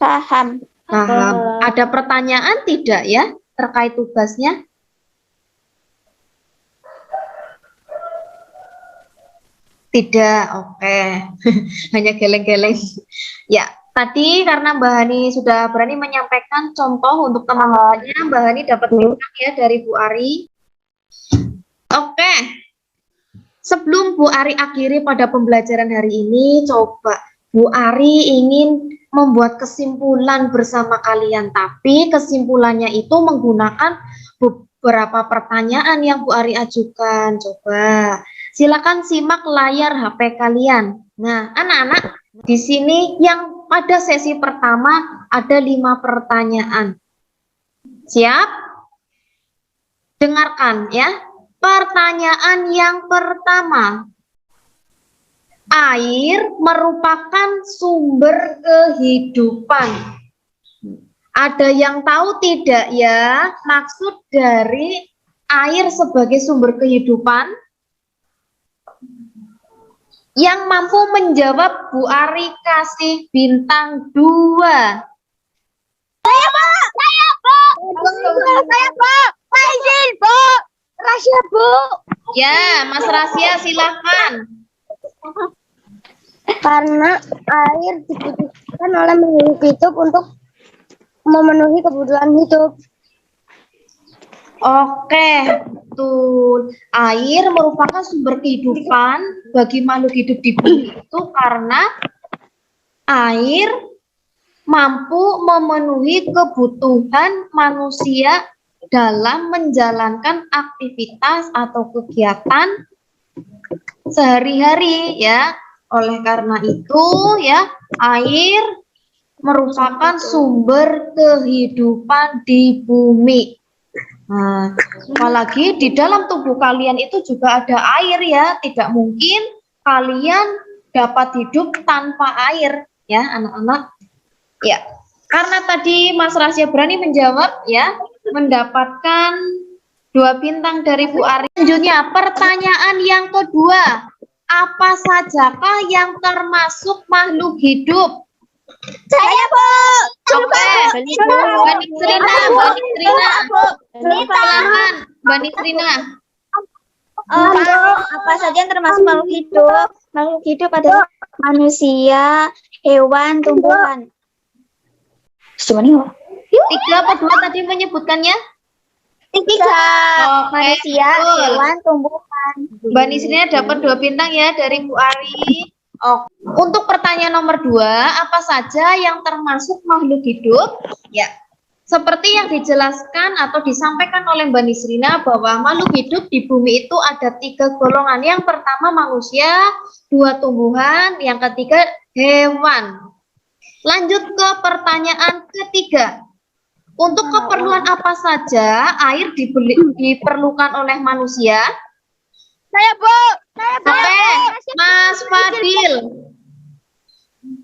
Paham. Paham. Ada pertanyaan tidak ya terkait tugasnya? Tidak, oke. Hanya geleng-geleng. Ya, tadi karena Mbak Hani sudah berani menyampaikan contoh untuk teman-temannya, Mbak Hani dapat bintang ya dari Bu Ari. Oke. Sebelum Bu Ari akhiri pada pembelajaran hari ini, coba Bu Ari ingin membuat kesimpulan bersama kalian, tapi kesimpulannya itu menggunakan beberapa pertanyaan yang Bu Ari ajukan. Coba silakan simak layar HP kalian. Nah, anak-anak, di sini yang pada sesi pertama ada 5 pertanyaan. Siap? Dengarkan ya. Pertanyaan yang pertama. Air merupakan sumber kehidupan. Ada yang tahu tidak ya maksud dari air sebagai sumber kehidupan? Yang mampu menjawab Bu Ari kasih bintang 2. Saya, Bu. Pak izin, Bu. Rahasia, Bu. Ya, Mas Rasya silahkan. Karena air dibutuhkan oleh makhluk hidup untuk memenuhi kebutuhan hidup. Oke, betul. Air merupakan sumber kehidupan bagi makhluk hidup di bumi itu karena air mampu memenuhi kebutuhan manusia dalam menjalankan aktivitas atau kegiatan sehari-hari ya. Oleh karena itu ya, air merupakan sumber kehidupan di bumi. Nah, apalagi di dalam tubuh kalian itu juga ada air ya. Tidak mungkin kalian dapat hidup tanpa air ya, anak-anak. Ya, karena tadi Mas Rasya berani menjawab ya, mendapatkan 2 bintang dari Bu Ari. Selanjutnya pertanyaan yang kedua. Apa sajakah yang termasuk makhluk hidup? Saya, Bu. Oke, Mbak Nisrina. Silakan, Mbak Nisrina. Apa saja yang termasuk makhluk hidup? Makhluk hidup adalah manusia, hewan, tumbuhan. 3 apa 2 tadi menyebutkannya? 3. Oke, Manusia, betul. hewan, tumbuhan. Mbak Nisrina dapat 2 bintang ya dari Bu Ari. Untuk pertanyaan nomor 2, apa saja yang termasuk makhluk hidup? Ya, seperti yang dijelaskan atau disampaikan oleh Mbak Nisrina bahwa makhluk hidup di bumi itu ada 3 golongan. Yang pertama manusia, 2 tumbuhan, yang ketiga hewan. Lanjut ke pertanyaan ketiga. Untuk keperluan apa saja air diperlukan oleh manusia? Saya, Bu. Oke, Mas Fadil.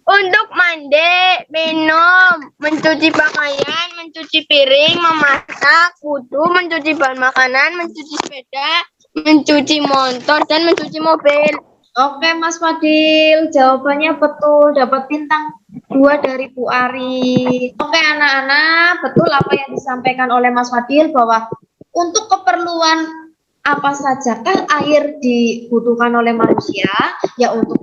Untuk mandi, minum, mencuci pakaian, mencuci piring, memasak, wudhu, mencuci bahan makanan, mencuci sepeda, mencuci motor, dan mencuci mobil. Oke, Mas Fadil, jawabannya betul, dapat bintang 2 dari Bu Ari. Oke, anak-anak, betul apa yang disampaikan oleh Mas Fadil bahwa untuk keperluan apa sajakah air dibutuhkan oleh manusia? Ya untuk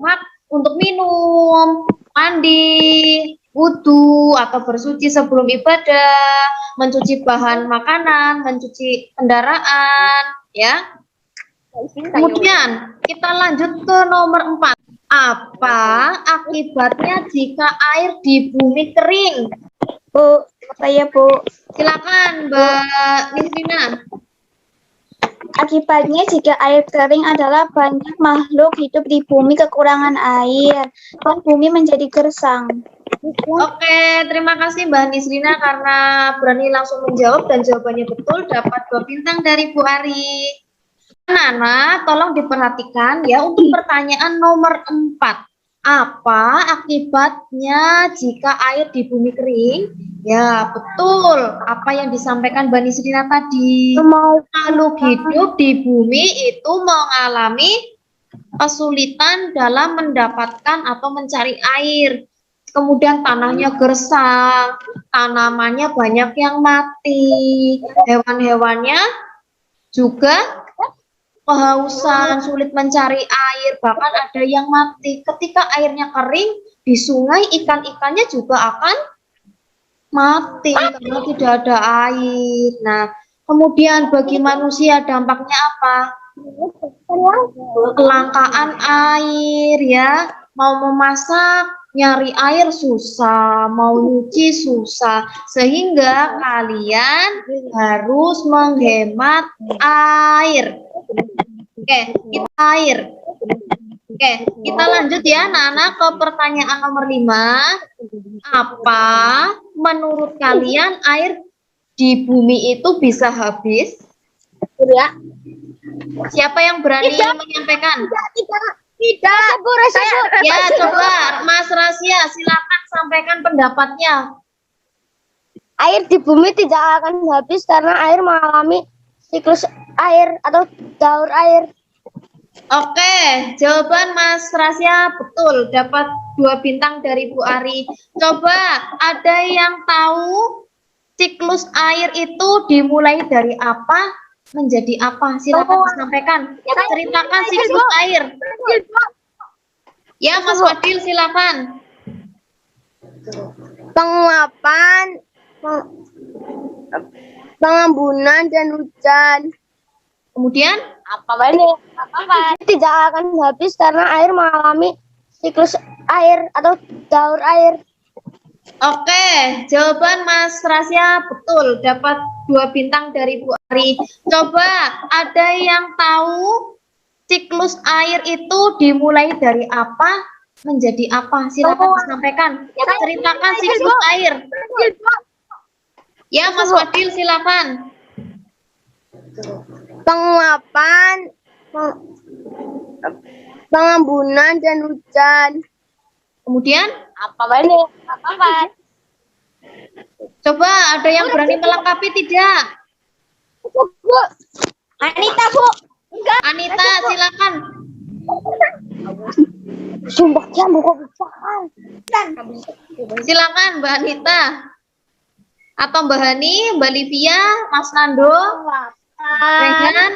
minum, mandi, wudhu atau bersuci sebelum ibadah, mencuci bahan makanan, mencuci kendaraan, ya. Kemudian kita lanjut ke nomor 4. Apa akibatnya jika air di bumi kering? Bu, saya, Bu. Silakan Mbak Nisrina. Akibatnya jika air kering adalah banyak makhluk hidup di bumi kekurangan air dan bumi menjadi gersang. Oke, terima kasih Mbak Nisrina karena berani langsung menjawab dan jawabannya betul, dapat 2 bintang dari Bu Ari. Anak-anak, tolong diperhatikan ya untuk pertanyaan nomor 4. Apa akibatnya jika air di bumi kering? Ya, betul. Apa yang disampaikan Mbak Nisrina tadi. Makhluk hidup di bumi itu mengalami kesulitan dalam mendapatkan atau mencari air. Kemudian tanahnya gersang, tanamannya banyak yang mati, hewan-hewannya juga kehausan, sulit mencari air, bahkan ada yang mati. Ketika airnya kering di sungai, ikan-ikannya juga akan mati karena tidak ada air. Nah, kemudian bagi manusia dampaknya apa? Kelangkaan air ya, mau memasak, nyari air susah, mau nyuci susah, sehingga kalian harus menghemat air. Oke, kita lanjut ya anak-anak ke pertanyaan nomor 5. Apa menurut kalian air di bumi itu bisa habis? Ya. Siapa yang berani menyampaikan? Tidak. Ya, coba Mas Rasya, silakan sampaikan pendapatnya. Air di bumi tidak akan habis karena air mengalami siklus air atau daur air. Oke, jawaban Mas Rasya betul, dapat 2 bintang dari Bu Ari. Coba ada yang tahu siklus air itu dimulai dari apa menjadi apa? Silakan disampaikan. Ceritakan siklus air. Ya, Mas Fadil silakan. Penguapan, pengembunan dan hujan. Kemudian Tidak akan habis karena air mengalami siklus air atau daur air. oke, jawaban Mas Rasya betul, dapat 2 bintang dari Bu Ari. Coba ada yang tahu siklus air itu dimulai dari apa menjadi apa? Silakan disampaikan. Ceritakan siklus air. Ya, Mas Fadil silakan. Penguapan, pengembunan dan hujan. Kemudian coba ada yang berani melengkapi tidak? Anita, Bu. Anita silakan. Sumpahnya buka bicara. Silakan Mbak Anita. Atau Mbak Hani, Mbak Livia, Mas Nando, Rehan.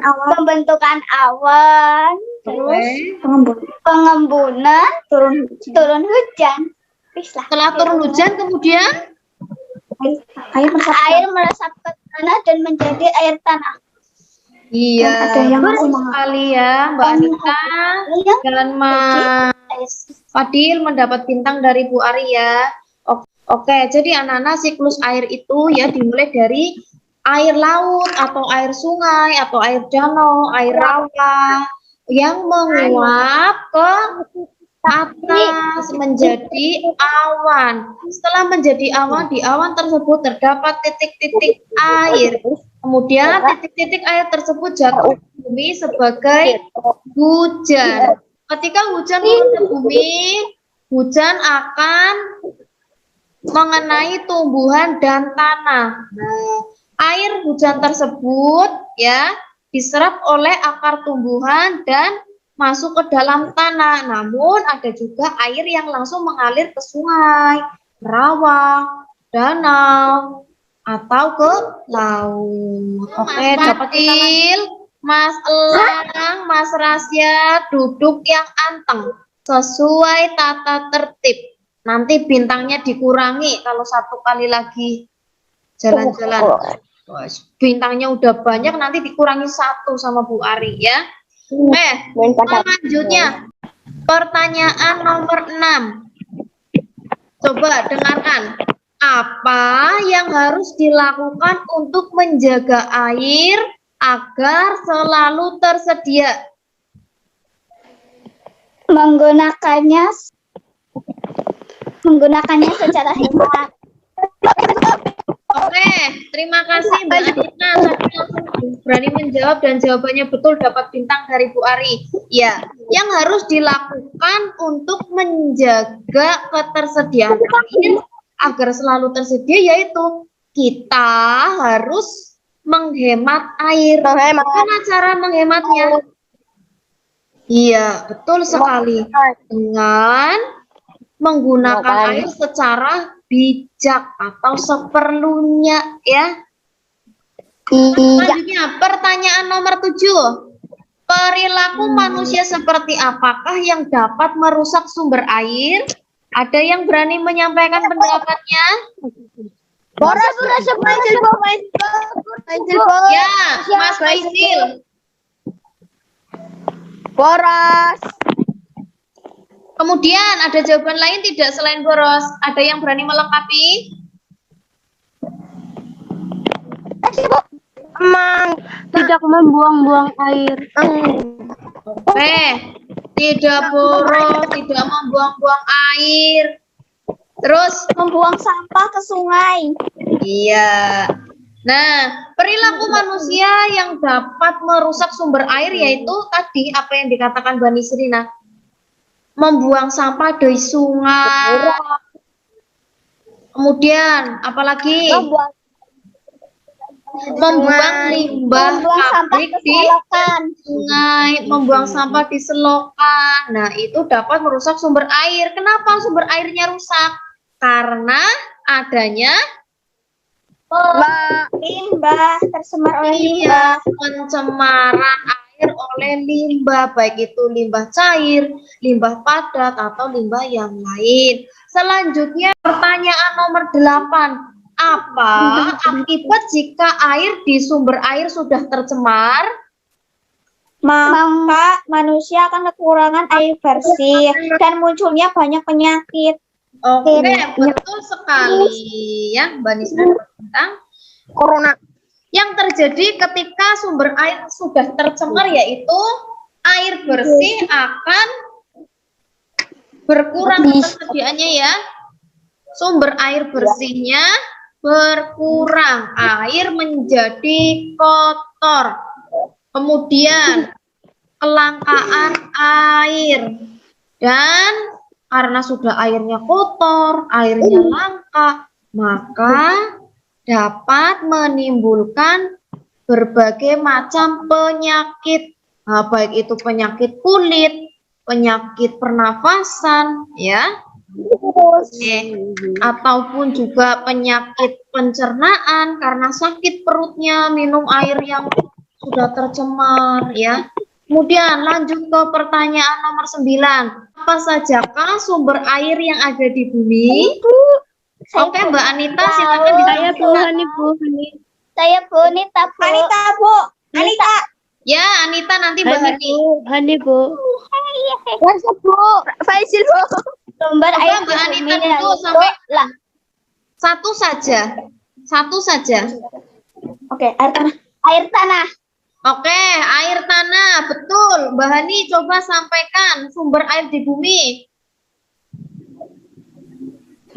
Pembentukan awan, terus pengembunan, turun hujan. Setelah turun hujan kemudian Air meresap ke tanah dan menjadi air tanah. iya, Ada yang betul masih sekali ya Mbak Anita dan Mas Fadil mendapat bintang dari Bu Ari ya. Oke, jadi anak-anak siklus air itu ya dimulai dari air laut atau air sungai atau air danau, air rawa yang menguap ke atas menjadi awan. Setelah menjadi awan, di awan tersebut terdapat titik-titik air. Kemudian titik-titik air tersebut jatuh ke bumi sebagai hujan. Ketika hujan turun ke bumi, hujan akan mengenai tumbuhan dan tanah. Nah, air hujan tersebut ya diserap oleh akar tumbuhan dan masuk ke dalam tanah. Namun ada juga air yang langsung mengalir ke sungai, rawa, danau, atau ke laut. Oke, dapat Mas Elang, Mas Rasya duduk yang anteng sesuai tata tertib. Nanti bintangnya dikurangi kalau 1 kali lagi jalan-jalan. Bintangnya udah banyak, nanti dikurangi 1 sama Bu Ari ya. Selanjutnya pertanyaan nomor 6. Coba dengarkan. Apa yang harus dilakukan untuk menjaga air agar selalu tersedia? Menggunakannya secara hemat. Oke, terima kasih Mbak Anita. Tadi langsung berani menjawab dan jawabannya betul, dapat bintang dari Bu Ari. Ya, yang harus dilakukan untuk menjaga ketersediaan air agar selalu tersedia yaitu kita harus menghemat air. Bagaimana cara menghematnya? Iya, betul sekali. Dengan menggunakan air secara bijak atau seperlunya ya. Selanjutnya pertanyaan nomor 7. Perilaku manusia seperti apakah yang dapat merusak sumber air? Ada yang berani menyampaikan pendapatnya? Ya, Mas Faisil. Boros. Kemudian ada jawaban lain tidak selain boros? Ada yang berani melengkapi? Emang tidak membuang-buang air. Oke, tidak boros, tidak membuang-buang air. Terus Membuang sampah ke sungai. iya. Nah, perilaku manusia yang dapat merusak sumber air yaitu tadi apa yang dikatakan Mbak Nisrina, membuang sampah di sungai. Kemudian apalagi membuang limbah Membuang sampah pabrik ke di selokan. sungai, membuang sampah di selokan. Nah, itu dapat merusak sumber air. Kenapa sumber airnya rusak? Karena adanya Limbah tercemar oleh limbah. pencemaran air oleh limbah, baik itu limbah cair, limbah padat, atau limbah yang lain. Selanjutnya pertanyaan nomor 8. Apa akibat jika air di sumber air sudah tercemar? Maka manusia akan kekurangan air bersih dan munculnya banyak penyakit. Oke, betul sekali ya, Mbak Nisra. Tentang Corona. yang terjadi ketika sumber air sudah tercemar yaitu air bersih akan berkurang ketersediaannya ya. Sumber air bersihnya berkurang, air menjadi kotor. Kemudian kelangkaan air, dan karena sudah airnya kotor, airnya langka, maka dapat menimbulkan berbagai macam penyakit, baik itu penyakit kulit, penyakit pernafasan, ya, ataupun juga penyakit pencernaan karena sakit perutnya minum air yang sudah tercemar, ya. Kemudian lanjut ke pertanyaan nomor 9. Apa sajakah sumber air yang ada di bumi? Oke, Mbak Anita, silakan disampaikan. Saya Bu Anita, Bu. Anita, Bu. Anita. Ya, Anita nanti Mbak Hani. Hani, Bu. Faisil, Bu. Sumber Coba air Mbak di Anita bumi dulu yaitu- sampai lah. satu saja. Satu saja. Oke, air tanah. Air tanah. Oke, air tanah, betul. Mbak Hani coba sampaikan sumber air di bumi.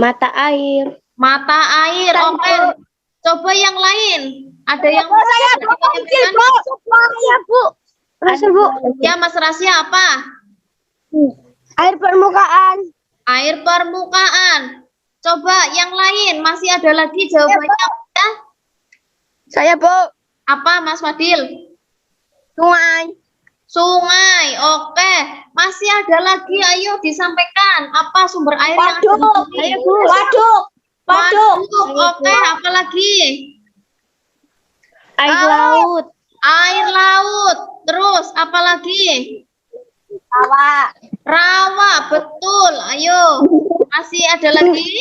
Mata air. Mata air, oke. Coba yang lain. Ada yang Saya Bu. Saya Bu. Rasa, Bu. Ya, Mas Rasya apa? Air permukaan. Air permukaan. Coba yang lain, masih ada lagi jawabannya. Ya? Saya, Bu. Apa, Mas Fadil? Sungai. Sungai, oke. Masih ada lagi, ayo disampaikan. Apa sumber air yang ada di Waduk. bumi? Waduk. Waduk. Waduk, oke. Apa lagi? Air laut. Air laut. Terus, apa lagi? Rawa. Rawa, betul. Ayo. Masih ada lagi?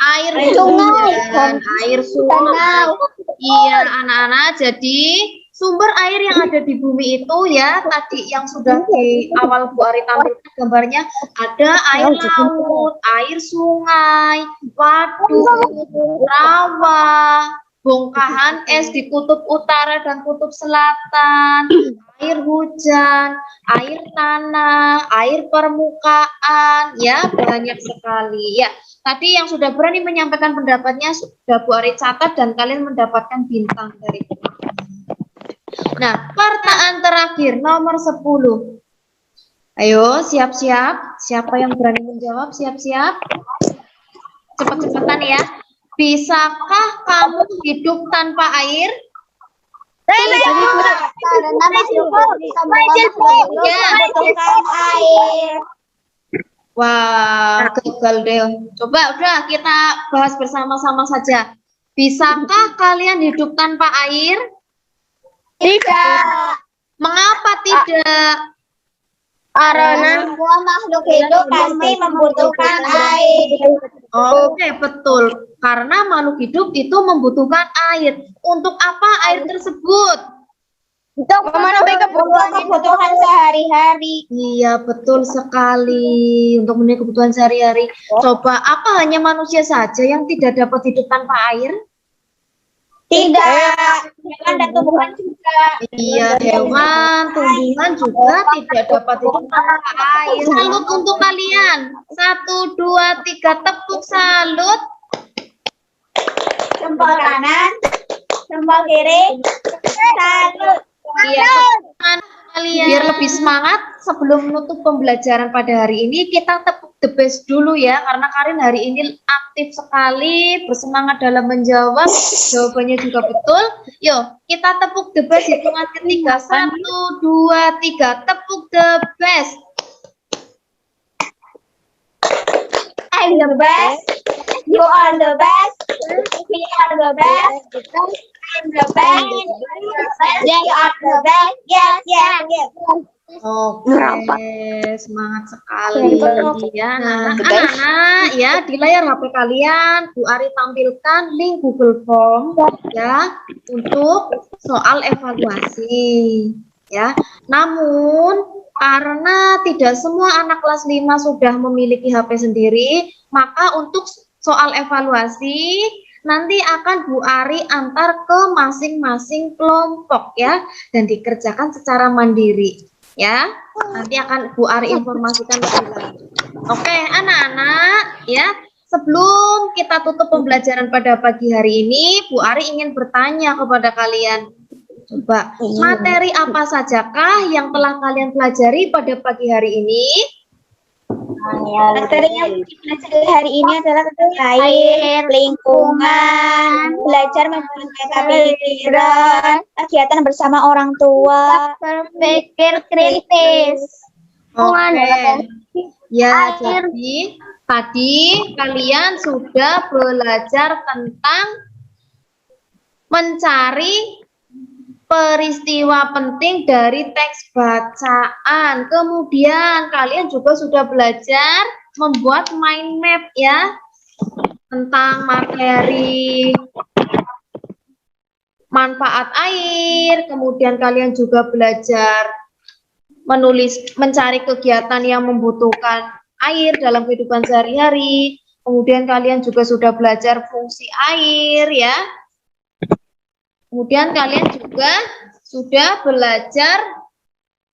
Air hujan, air sungai. Iya, anak-anak. Jadi sumber air yang ada di bumi itu ya tadi yang sudah di awal Bu Ari tampilkan gambarnya, ada air laut, air sungai, waduk, rawa, bongkahan es di kutub utara dan kutub selatan, air hujan, air tanah, air permukaan, ya banyak sekali ya. Tadi yang sudah berani menyampaikan pendapatnya sudah Bu Ari catat dan kalian mendapatkan bintang dari Bu Ari. Nah, pertanyaan terakhir nomor 10. Ayo, siap-siap. Siapa yang berani menjawab? Siap-siap. Cepat-cepatan ya. Bisakah kamu hidup tanpa air? Membutuhkan air. Wah, gagal deh. Coba udah kita bahas bersama-sama saja. Bisakah kalian hidup tanpa air? Tidak. Mengapa tidak? Karena semua makhluk hidup pasti membutuhkan air. Oke, betul. Karena makhluk hidup itu membutuhkan air. Untuk apa air tersebut? Untuk memenuhi kebutuhan sehari-hari. Iya, betul sekali. Untuk memenuhi kebutuhan sehari-hari. Coba, apa hanya manusia saja yang tidak dapat hidup tanpa air? Tidak. Hewan dan tumbuhan juga. Iya, hewan, tumbuhan juga tidak dapat hidup tanpa air. Salut untuk kalian. 1, 2, 3, tepuk salut. jempol kanan, jempol kiri, satu. Iya, biar lebih semangat sebelum menutup pembelajaran pada hari ini kita tepuk the best dulu ya, karena Karin hari ini aktif sekali, bersemangat dalam menjawab, jawabannya juga betul. Yuk kita tepuk the best, hitungan ketiga, 1, 2, 3, tepuk the best. I'm the best. You are the best. We are the best. I'm the best. You are the best. Yes, yes, yes. Oke, semangat sekali ya anak-anak ya. Di layar HP kalian Bu Ari tampilkan link Google Form ya untuk soal evaluasi ya. Namun karena tidak semua anak kelas 5 sudah memiliki HP sendiri, maka untuk soal evaluasi nanti akan Bu Ari antar ke masing-masing kelompok ya, dan dikerjakan secara mandiri ya. Nanti akan Bu Ari informasikan lebih lanjut. Oke anak-anak ya, sebelum kita tutup pembelajaran pada pagi hari ini, Bu Ari ingin bertanya kepada kalian. Coba, materi apa sajakah yang telah kalian pelajari pada pagi hari ini? Materi yang dipelajari hari ini adalah air, lingkungan, belajar menjaga pikiran, kegiatan bersama orang tua, berpikir kritis. Oke. Ya, jadi tadi kalian sudah belajar tentang mencari peristiwa penting dari teks bacaan. Kemudian kalian juga sudah belajar membuat mind map ya, tentang materi manfaat air. Kemudian kalian juga belajar mencari kegiatan yang membutuhkan air dalam kehidupan sehari-hari. Kemudian kalian juga sudah belajar fungsi air ya. Kemudian kalian juga sudah belajar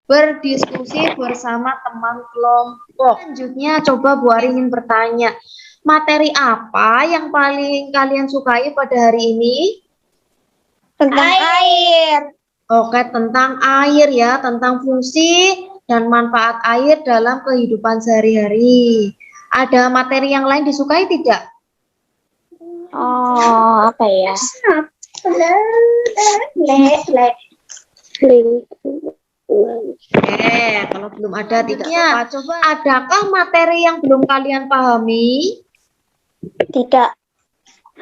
berdiskusi bersama teman kelompok. Selanjutnya coba Bu Ari ingin bertanya, materi apa yang paling kalian sukai pada hari ini? Tentang air. Oke, tentang air ya, tentang fungsi dan manfaat air dalam kehidupan sehari-hari. Ada materi yang lain disukai tidak? Oh, apa ya? Kalau belum ada tidak apa. Coba, adakah materi yang belum kalian pahami? Tidak.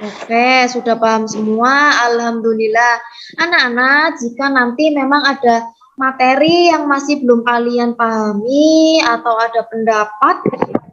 Oke, sudah paham semua. Alhamdulillah. Anak-anak, jika nanti memang ada materi yang masih belum kalian pahami atau ada pendapat,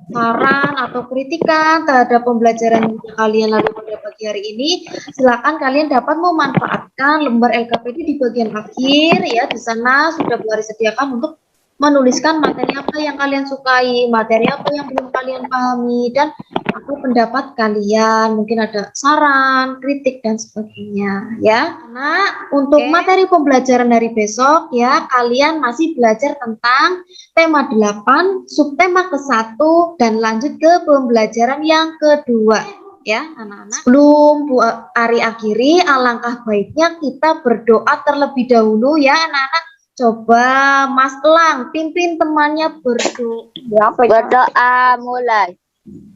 saran atau kritikan terhadap pembelajaran yang kalian lalu pada pagi hari ini, silakan kalian dapat memanfaatkan lembar LKPD di bagian akhir ya. Di sana sudah Bu Ari sediakan untuk menuliskan materi apa yang kalian sukai, materi apa yang belum kalian pahami, dan apa pendapat kalian, mungkin ada saran, kritik, dan sebagainya ya. Nah, untuk materi pembelajaran hari besok ya, kalian masih belajar tentang tema 8, subtema ke-1, dan lanjut ke pembelajaran yang kedua ya anak-anak. Sebelum Bu Ari akhiri, alangkah baiknya kita berdoa terlebih dahulu ya anak-anak. Coba Mas Elang pimpin temannya berdoa. Berdoa mulai.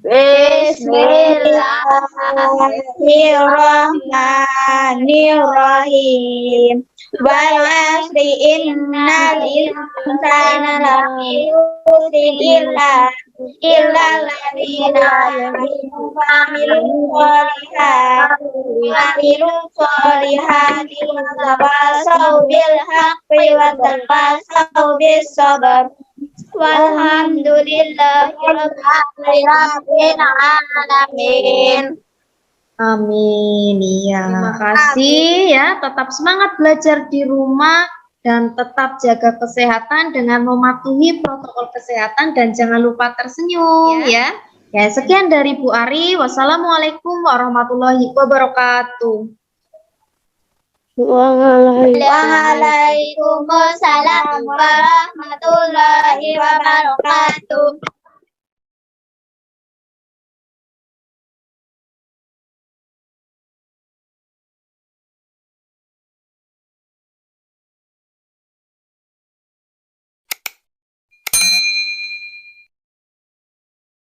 Bismillahirrahmanirrahim. Wal asri innal insana lafi khusrin illa alladziina amilus solihati wa tawasaw bil haqqi wa tawasaw bis sabr. Walhamdulillahirabbil alamin. Amin. Iya. Terima kasih ya. Tetap semangat belajar di rumah dan tetap jaga kesehatan dengan mematuhi protokol kesehatan dan jangan lupa tersenyum ya. Ya, sekian dari Bu Ari. Wassalamualaikum warahmatullahi wabarakatuh. Waalaikumsalam warahmatullahi wabarakatuh.